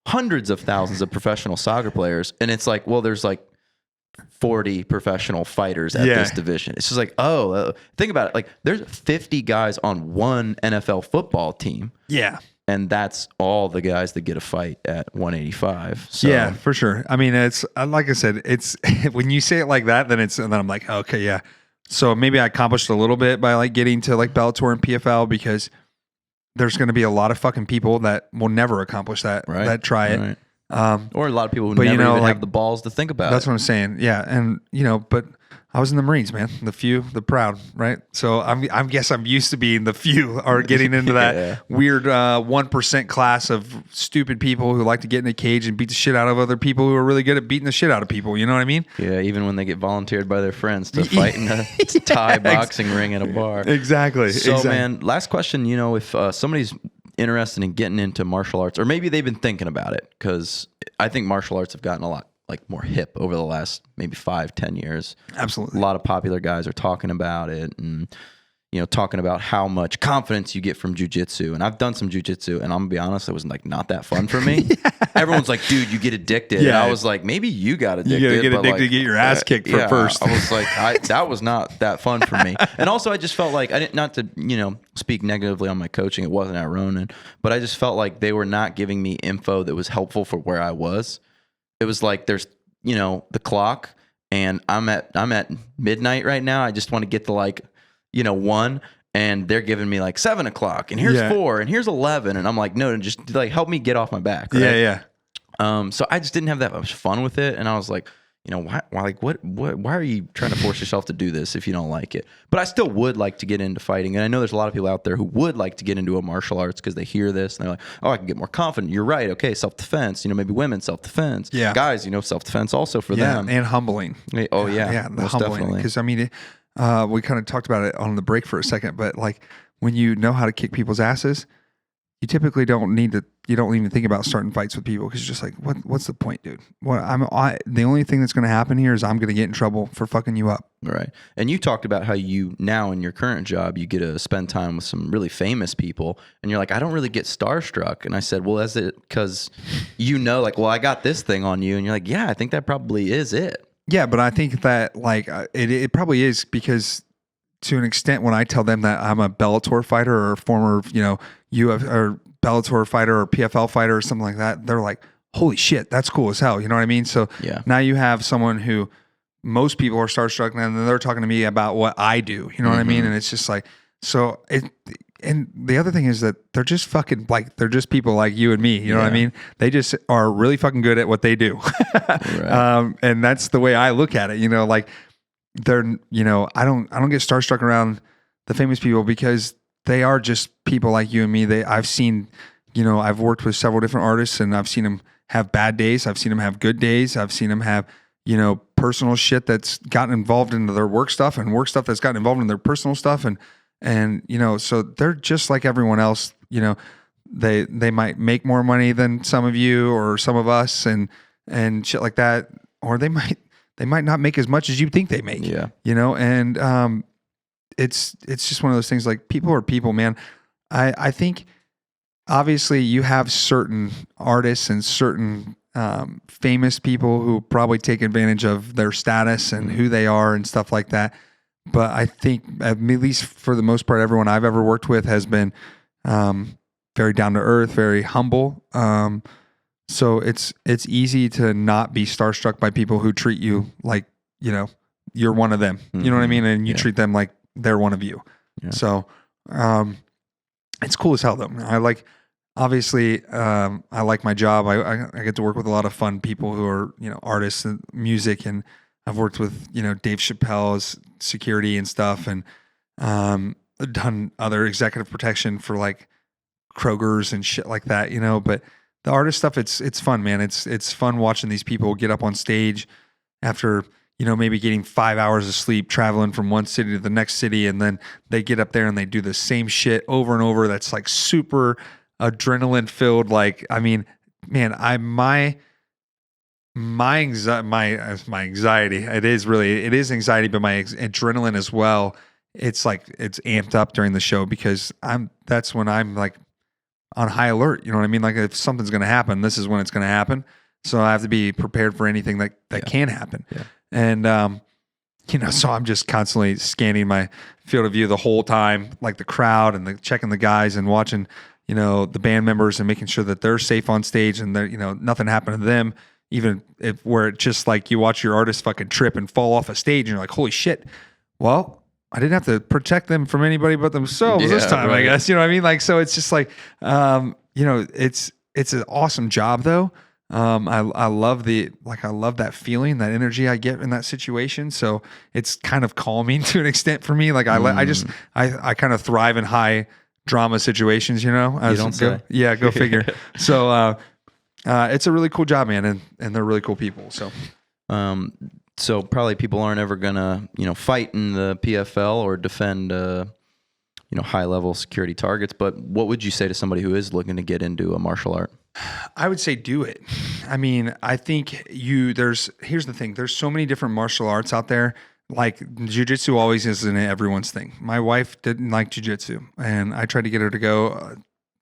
hundreds of thousands of professional soccer players. And it's like, well, there's like 40 professional fighters at this division. It's just like, think about it. Like, there's 50 guys on one NFL football team. Yeah. And that's all the guys that get a fight at 185. So. Yeah, for sure. I mean, it's like I said, it's when you say it like that, then I'm like, okay, yeah. So maybe I accomplished a little bit by like getting to like Bellator and PFL, because there's going to be a lot of fucking people that will never accomplish that, that try it. Right. Or a lot of people who never even have the balls to think about that's it. What I'm saying. Yeah. And, but I was in the Marines, man. The few, the proud, right? So I guess I'm used to being the few, or getting into that weird 1% class of stupid people who like to get in a cage and beat the shit out of other people who are really good at beating the shit out of people. You know what I mean? Yeah, even when they get volunteered by their friends to fight in a Thai boxing ring at a bar. Exactly. So, man, last question, if somebody's interested in getting into martial arts, or maybe they've been thinking about it, because I think martial arts have gotten a lot like more hip over the last maybe 5-10 years. Absolutely. A lot of popular guys are talking about it, and talking about how much confidence you get from jiu-jitsu. And I've done some jiu-jitsu, and I'm gonna be honest, it was like not that fun for me. Everyone's like, dude, you get addicted. And I was like, maybe you got addicted. You gotta get addicted to get your ass kicked first. I was like, that was not that fun for me. And also I just felt like, not to, speak negatively on my coaching. It wasn't at Ronin, but I just felt like they were not giving me info that was helpful for where I was. It was like, there's the clock and I'm at midnight right now. I just want to get to like, 1, and they're giving me like 7 o'clock and here's 4 and here's 11. And I'm like, no, just like help me get off my back. Right? Yeah. So I just didn't have that much fun with it. And I was like, why are you trying to force yourself to do this if you don't like it? But I still would like to get into fighting. And I know there's a lot of people out there who would like to get into a martial arts because they hear this and they're like, oh, I can get more confident. You're right. Okay. Self-defense, maybe women, self-defense. Yeah. Guys, self-defense also for them. And humbling. Oh yeah. Yeah. Most humbling. definitely. Because I mean, we kind of talked about it on the break for a second, but like when you know how to kick people's asses, you typically don't even think about starting fights with people because you're just like, what's the point, dude? The only thing that's going to happen here is I'm going to get in trouble for fucking you up. Right. And you talked about how you now in your current job, you get to spend time with some really famous people and you're like, I don't really get starstruck. And I said, well, is it because like, well, I got this thing on you. And you're like, yeah, I think that probably is it. Yeah. But I think that like it probably is because to an extent when I tell them that I'm a Bellator fighter or a former, or Bellator fighter or PFL fighter or something like that, they're like, holy shit, that's cool as hell. You know what I mean? So now you have someone who most people are starstruck and then they're talking to me about what I do. You know what I mean? And it's just like, and the other thing is that they're just fucking like, they're just people like you and me. You know what I mean? They just are really fucking good at what they do. Right. And that's the way I look at it. Like they're, I don't get starstruck around the famous people because they are just people like you and me. I've seen, I've worked with several different artists and I've seen them have bad days. I've seen them have good days. I've seen them have, personal shit that's gotten involved into their work stuff and work stuff that's gotten involved in their personal stuff. And, so they're just like everyone else, they might make more money than some of you or some of us and shit like that. Or they might not make as much as you think they make, and, it's just one of those things like people are people, man. I think obviously you have certain artists and certain famous people who probably take advantage of their status and who they are and stuff like that. But I think at least for the most part, everyone I've ever worked with has been very down to earth, very humble. So it's easy to not be starstruck by people who treat you like, you're one of them. You know what I mean? And you treat them like they're one of you. Yeah. So, it's cool as hell though. I like my job. I get to work with a lot of fun people who are, artists and music. And I've worked with, Dave Chappelle's security and stuff and, done other executive protection for like Kroger's and shit like that, but the artist stuff, it's fun, man. It's fun watching these people get up on stage after, maybe getting 5 hours of sleep, traveling from one city to the next city. And then they get up there and they do the same shit over and over. That's like super adrenaline filled. Like, I mean, man, my anxiety, it is anxiety, but my adrenaline as well. It's like, it's amped up during the show because that's when I'm like on high alert. You know what I mean? Like if something's going to happen, this is when it's going to happen. So I have to be prepared for anything that can happen. Yeah. And, so I'm just constantly scanning my field of view the whole time, like the crowd and checking the guys and watching, the band members and making sure that they're safe on stage and they're, nothing happened to them. Even if where it's just like you watch your artist fucking trip and fall off a stage and you're like, holy shit. Well, I didn't have to protect them from anybody but themselves this time, right. I guess. You know what I mean? Like, so it's just like, it's an awesome job though. I love that feeling, that energy I get in that situation. So it's kind of calming to an extent for me. Like I kind of thrive in high drama situations, You don't say. Yeah, go figure. So, it's a really cool job, man. And they're really cool people. So, so probably people aren't ever gonna, fight in the PFL or defend, high level security targets. But what would you say to somebody who is looking to get into a martial art? I would say do it. I mean, I think here's the thing. There's so many different martial arts out there. Like jiu-jitsu always isn't everyone's thing. My wife didn't like jiu-jitsu and I tried to get her to go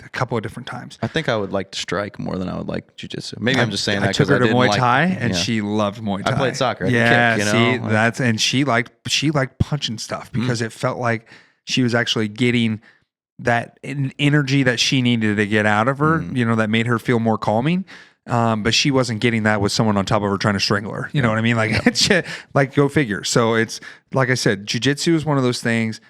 a couple of different times. I think I would like to strike more than I would like jiu-jitsu. Maybe I'm just saying that I took her to Muay Thai and she loved Muay Thai. I played soccer. Yeah, kick, and she liked punching stuff because it felt like she was actually getting that energy that she needed to get out of her, that made her feel more calming. But she wasn't getting that with someone on top of her trying to strangle her. You know what I mean? Like go figure. So it's like I said, jiu-jitsu is one of those things.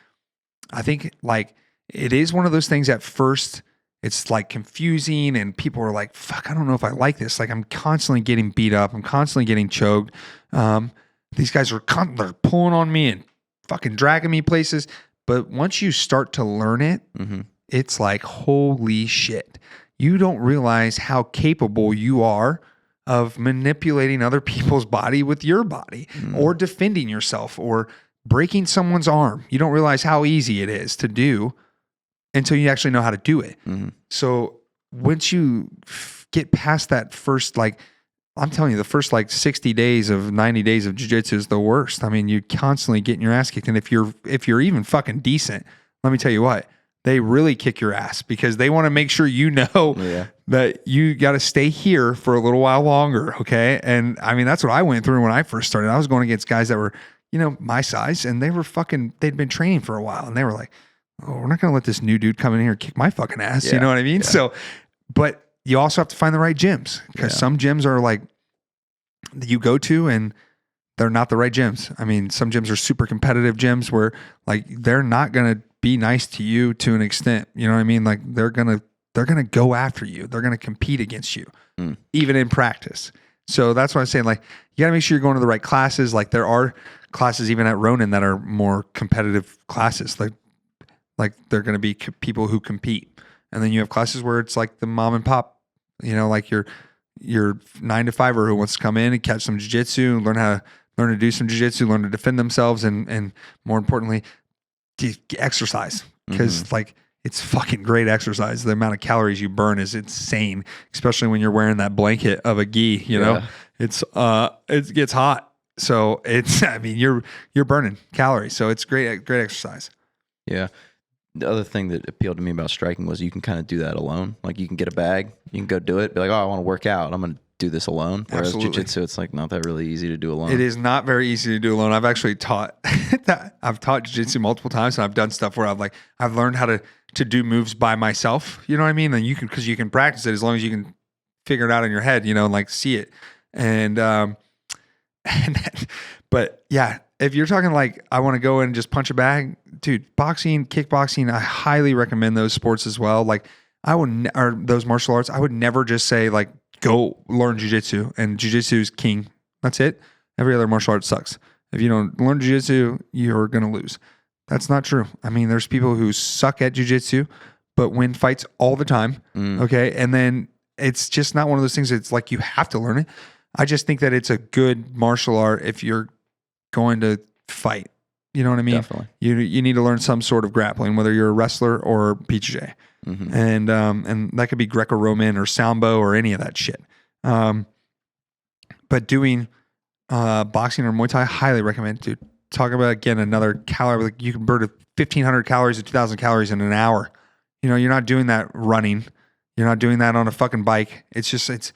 I think like it is one of those things at first it's like confusing and people are like, fuck, I don't know if I like this. Like I'm constantly getting beat up. I'm constantly getting choked. These guys are they're pulling on me and fucking dragging me places. But once you start to learn it, it's like, holy shit. You don't realize how capable you are of manipulating other people's body with your body or defending yourself or breaking someone's arm. You don't realize how easy it is to do until you actually know how to do it. So once you get past that first, like, I'm telling you, the first like 60 days of 90 days of jiu-jitsu is the worst. I mean, you're constantly getting your ass kicked. And if you're even fucking decent, let me tell you what, they really kick your ass because they want to make sure you know that you got to stay here for a little while longer. Okay. And I mean, that's what I went through when I first started. I was going against guys that were, you know, my size and they'd been training for a while and they were like, oh, we're not going to let this new dude come in here and kick my fucking ass. You know what I mean? So, but you also have to find the right gyms because some gyms are like you go to and they're not the right gyms. I mean, some gyms are super competitive gyms where like they're not going to be nice to you to an extent. You know what I mean? Like they're going to go after you. They're going to compete against you, even in practice. So that's why I'm saying, like, you got to make sure you're going to the right classes. Like there are classes even at Ronin that are more competitive classes. Like they're going to be people who compete. And then you have classes where it's like the mom and pop, you know, like your 9-to-5er who wants to come in and catch some jiu-jitsu, learn to do some jiu-jitsu, learn to defend themselves. And more importantly, to exercise because like it's fucking great exercise. The amount of calories you burn is insane, especially when you're wearing that blanket of a gi, you know, it gets hot. So I mean, you're burning calories. So it's great exercise. Yeah. The other thing that appealed to me about striking was you can kind of do that alone. Like you can get a bag, you can go do it, be like, oh, I want to work out. I'm going to do this alone. Whereas jiu-jitsu, it's like not that really easy to do alone. It is not very easy to do alone. I've actually taught I've taught jiu-jitsu multiple times and I've done stuff where I've learned how to do moves by myself. You know what I mean? And because you can practice it as long as you can figure it out in your head, you know, and like see it. But yeah, if you're talking like, I want to go in and just punch a bag, dude, boxing, kickboxing, I highly recommend those sports as well. Like or those martial arts, I would never just say like, go learn jiu-jitsu and jiu-jitsu is king. That's it. Every other martial art sucks. If you don't learn jiu-jitsu, you're going to lose. That's not true. I mean, there's people who suck at jiu-jitsu, but win fights all the time. Okay. And then it's just not one of those things. It's like, you have to learn it. I just think that it's a good martial art if you're going to fight. You know what I mean? Definitely. You need to learn some sort of grappling, whether you're a wrestler or BJJ. And that could be Greco-Roman or Sambo or any of that shit. But doing boxing or Muay Thai, highly recommend, dude. Talk about, again, another calorie. Like you can burn 1,500 calories to 2,000 calories in an hour. You know, you're not doing that running. You're not doing that on a fucking bike. It's just, it's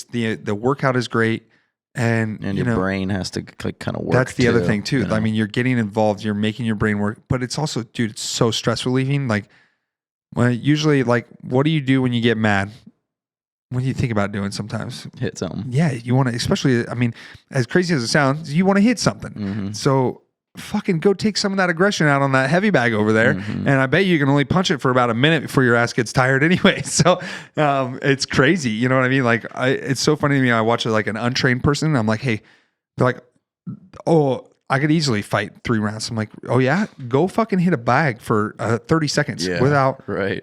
the workout is great. And your brain has to like kind of work. That's the other thing too. You know? I mean, you're getting involved, you're making your brain work, but it's also, dude, it's so stress relieving. Like, usually, like, what do you do when you get mad? What do you think about doing sometimes? Hit something. Yeah, you want to, especially, I mean, as crazy as it sounds, you want to hit something. So fucking go take some of that aggression out on that heavy bag over there. And I bet you can only punch it for about a minute before your ass gets tired anyway. So it's crazy. You know what I mean? Like, it's so funny to me. I watch like an untrained person and I'm like, hey, they're like, oh, I could easily fight 3 rounds. I'm like, oh yeah, go fucking hit a bag for 30 seconds without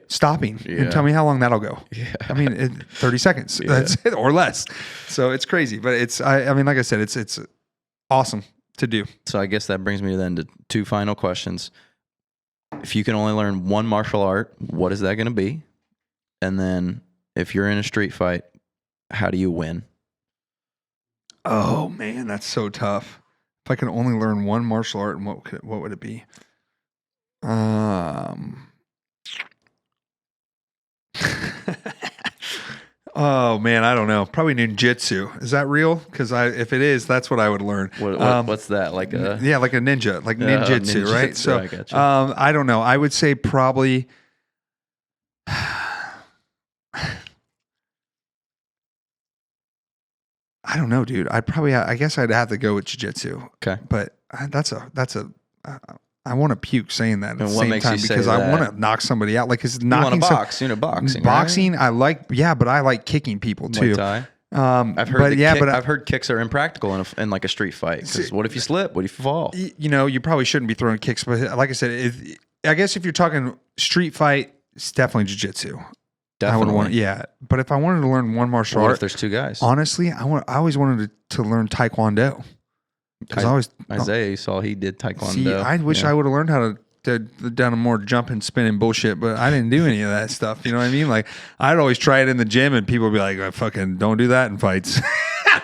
stopping and tell me how long that'll go. Yeah. I mean, 30 seconds, that's it, or less. So it's crazy, but I mean, like I said, it's awesome to do. So I guess that brings me then to 2 final questions. If you can only learn one martial art, what is that going to be? And then if you're in a street fight, how do you win? Oh man, that's so tough. If I could only learn one martial art, and what would it be? Oh man, I don't know. Probably ninjutsu. Is that real? Because if it is, that's what I would learn. What's that? Like a like a ninja, like ninjutsu, right? So I gotcha. I don't know. I would say probably. I don't know, dude. I guess I'd have to go with jiu-jitsu. Okay. But I want to puke saying that at the And what same makes time you say because I that? want to knock somebody out. Like, it's You want knocking to box? You know, boxing. boxing. I like, but I like kicking people Right? too. Muay Thai. I've heard. but I've heard kicks are impractical in like a street fight. Because what if you slip? What if you fall? you know, you probably shouldn't be throwing kicks. But like I said, I guess if you're talking street fight, it's definitely jiu-jitsu. Definitely. I would want, yeah. But if I wanted to learn one martial What art, if there's two guys? honestly, I always wanted to learn Taekwondo. Because I always Isaiah, you saw he did Taekwondo. see. I wish I would have learned how to done a more jumping, spinning bullshit, but I didn't do any of that stuff. You know what I mean? Like, I'd always try it in the gym, and people would be like, "Fucking don't do that in fights."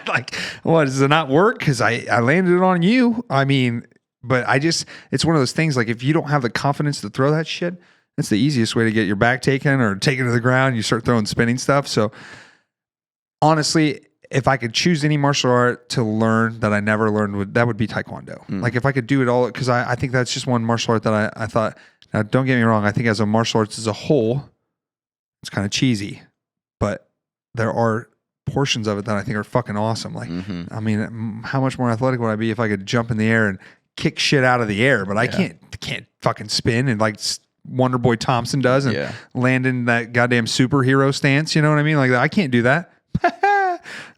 Like, what, does it not work? Because I landed it on you. I mean, but it's one of those things. Like, if you don't have the confidence to throw that shit, that's the easiest way to get your back taken or taken to the ground. You start throwing spinning stuff. So, honestly, if I could choose any martial art to learn that I never learned, that would be Taekwondo. Like, if I could do it all, because I think that's just one martial art that I thought, now don't get me wrong, I think as a martial arts as a whole, it's kind of cheesy, but there are portions of it that I think are fucking awesome. Like, I mean, how much more athletic would I be if I could jump in the air and kick shit out of the air? But I can't fucking spin and like Wonder Boy Thompson does and land in that goddamn superhero stance. You know what I mean? Like, I can't do that.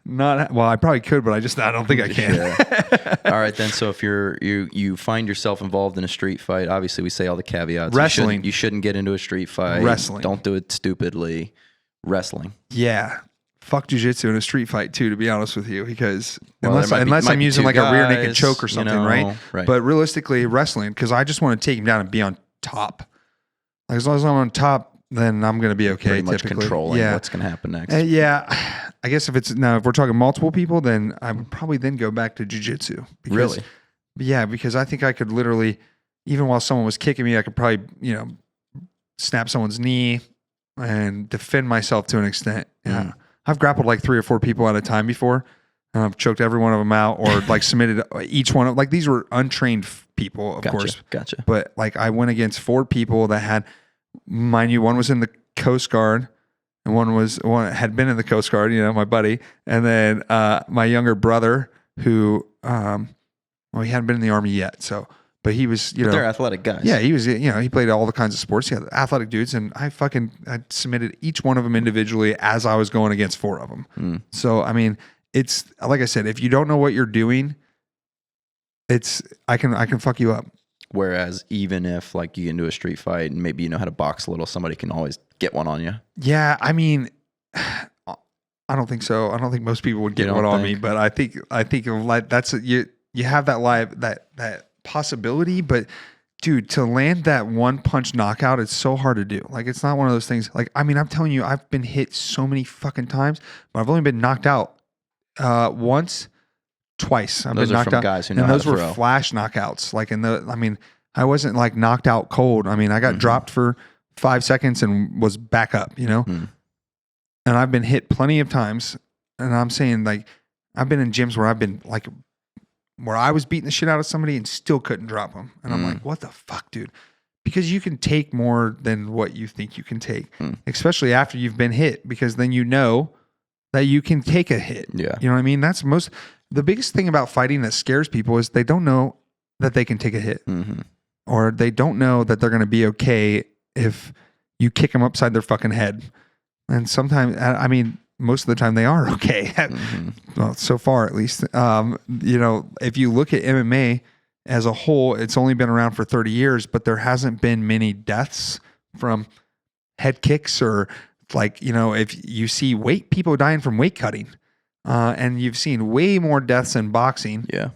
Not well. I probably could, but I don't think I can. Yeah. All right, then. So if you find yourself involved in a street fight, obviously we say all the caveats. Wrestling. You shouldn't get into a street fight. Wrestling. Don't do it stupidly. Wrestling. Yeah. Fuck jiu-jitsu in a street fight too, to be honest with you, because Well, unless might I'm be using two like a rear naked guys, choke or something, you know, right? But realistically, wrestling, because I just want to take him down and be on top. Like, as long as I'm on top, then I'm going to be okay. Pretty much typically. controlling what's going to happen next. Yeah. I guess if we're talking multiple people, then I would probably then go back to jiu-jitsu. Really? Yeah, because I think I could literally, even while someone was kicking me, I could probably, snap someone's knee and defend myself to an extent. Yeah. I've grappled like 3 or 4 people at a time before. And I've choked every one of them out, or like submitted each one of, like, these were untrained people, of course. Gotcha. But like, I went against 4 people that had, mind you, one was in the Coast Guard and one had been in the Coast Guard, my buddy. And then my younger brother who, he hadn't been in the Army yet. So, but he was, But they're athletic guys. yeah, he was, he played all the kinds of sports. Yeah, athletic dudes. And I submitted each one of them individually as I was going against 4 of them. So, I mean, it's like I said, if you don't know what you're doing, I can fuck you up. Whereas even if like you get into a street fight and maybe you know how to box a little, somebody can always get one on you. Yeah, I mean, I don't think so. I don't think most people would get one on me, but I think like that's you have that possibility. But dude, to land that one punch knockout, it's so hard to do. Like, it's not one of those things. Like, I mean, I'm telling you, I've been hit so many fucking times, but I've only been knocked out once. Twice. I've Those been are knocked from out, guys who know and how those to were throw. flash knockouts. Like, I wasn't like knocked out cold. I mean, I got dropped for 5 seconds and was back up. And I've been hit plenty of times. And I'm saying, like, I've been in gyms where I've been like, where I was beating the shit out of somebody and still couldn't drop them. And I'm like, what the fuck, dude? Because you can take more than what you think you can take, especially after you've been hit, because then you know that you can take a hit. Yeah. You know what I mean? That's the biggest thing about fighting that scares people is they don't know that they can take a hit, or they don't know that they're going to be okay if you kick them upside their fucking head. And sometimes, I mean, most of the time they are okay. Well, so far at least. If you look at MMA as a whole, it's only been around for 30 years, but there hasn't been many deaths from head kicks or like, if you see people dying from weight cutting, and you've seen way more deaths in boxing. Yeah.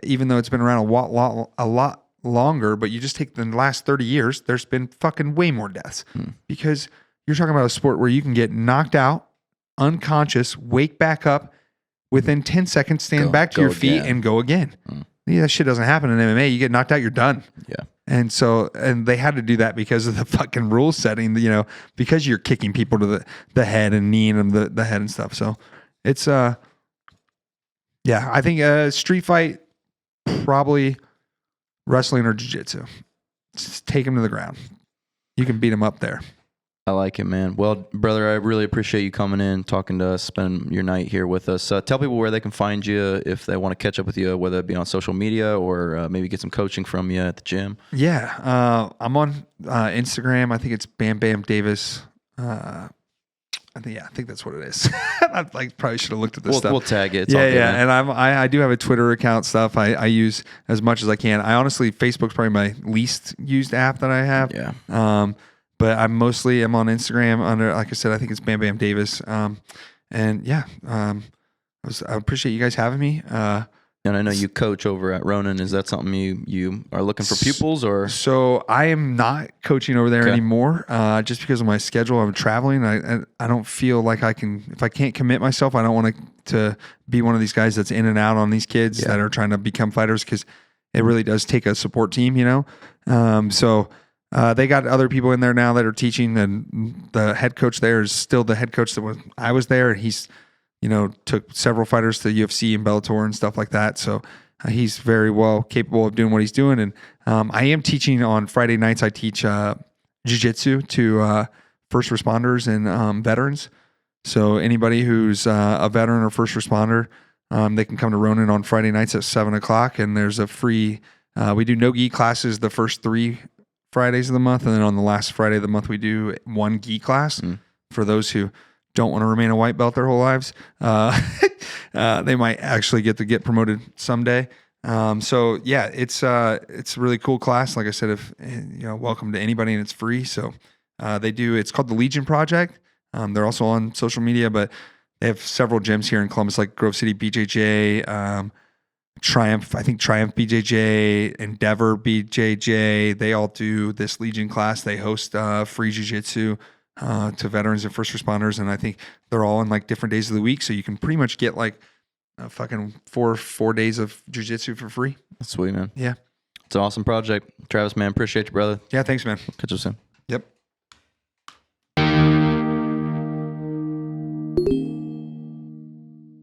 Even though it's been around a lot longer, but you just take the last 30 years, there's been fucking way more deaths because you're talking about a sport where you can get knocked out, unconscious, wake back up within 10 seconds, stand back to your feet and go again. Yeah, that shit doesn't happen in MMA. You get knocked out, you're done. Yeah. And so, and they had to do that because of the fucking rule setting, because you're kicking people to the head and kneeing them the head and stuff. So it's, I think a street fight, probably wrestling or jiu-jitsu. Just take them to the ground. You can beat them up there. I like it, man. Well, brother, I really appreciate you coming in, talking to us, spending your night here with us. Tell people where they can find you if they want to catch up with you, whether it be on social media or maybe get some coaching from you at the gym. Yeah, I'm on Instagram. I think it's Bam Bam Davis. I think that's what it is. I probably should have looked at this stuff. We'll tag it. It's yeah, all good, yeah. man. And I do have a Twitter account stuff. I use as much as I can. I honestly, Facebook's probably my least used app that I have. Yeah. But I'm on Instagram under, like I said, I think it's Bam Bam Davis. And yeah, I appreciate you guys having me. And I know you coach over at Ronan. Is that something you are looking for pupils or? So I am not coaching over there anymore, just because of my schedule. I'm traveling. I don't feel like I can, if I can't commit myself, I don't want to be one of these guys that's in and out on these kids that are trying to become fighters, because it really does take a support team, you know? So they got other people in there now that are teaching, and the head coach there is still the head coach that I was there. And he's, took several fighters to UFC and Bellator and stuff like that. So he's very well capable of doing what he's doing. And I am teaching on Friday nights. I teach jiu-jitsu to first responders and veterans. So anybody who's a veteran or first responder, they can come to Ronan on Friday nights at 7:00. And there's a free, we do no-gi classes the first 3 Fridays of the month. And then on the last Friday of the month, we do 1 gi class for those who don't want to remain a white belt their whole lives. They might actually get promoted someday. So yeah, it's a really cool class. Like I said, if welcome to anybody, and it's free. So it's called the Legion Project. They're also on social media, but they have several gyms here in Columbus, like Grove City BJJ, Triumph BJJ, Endeavor BJJ. They all do this Legion class. They host free jiu-jitsu to veterans and first responders, and I think they're all in like different days of the week, so you can pretty much get like a fucking four days of jiu-jitsu for free. That's sweet, man. Yeah, it's an awesome project. Travis, man, appreciate you, brother. Yeah, thanks, man. Catch you soon.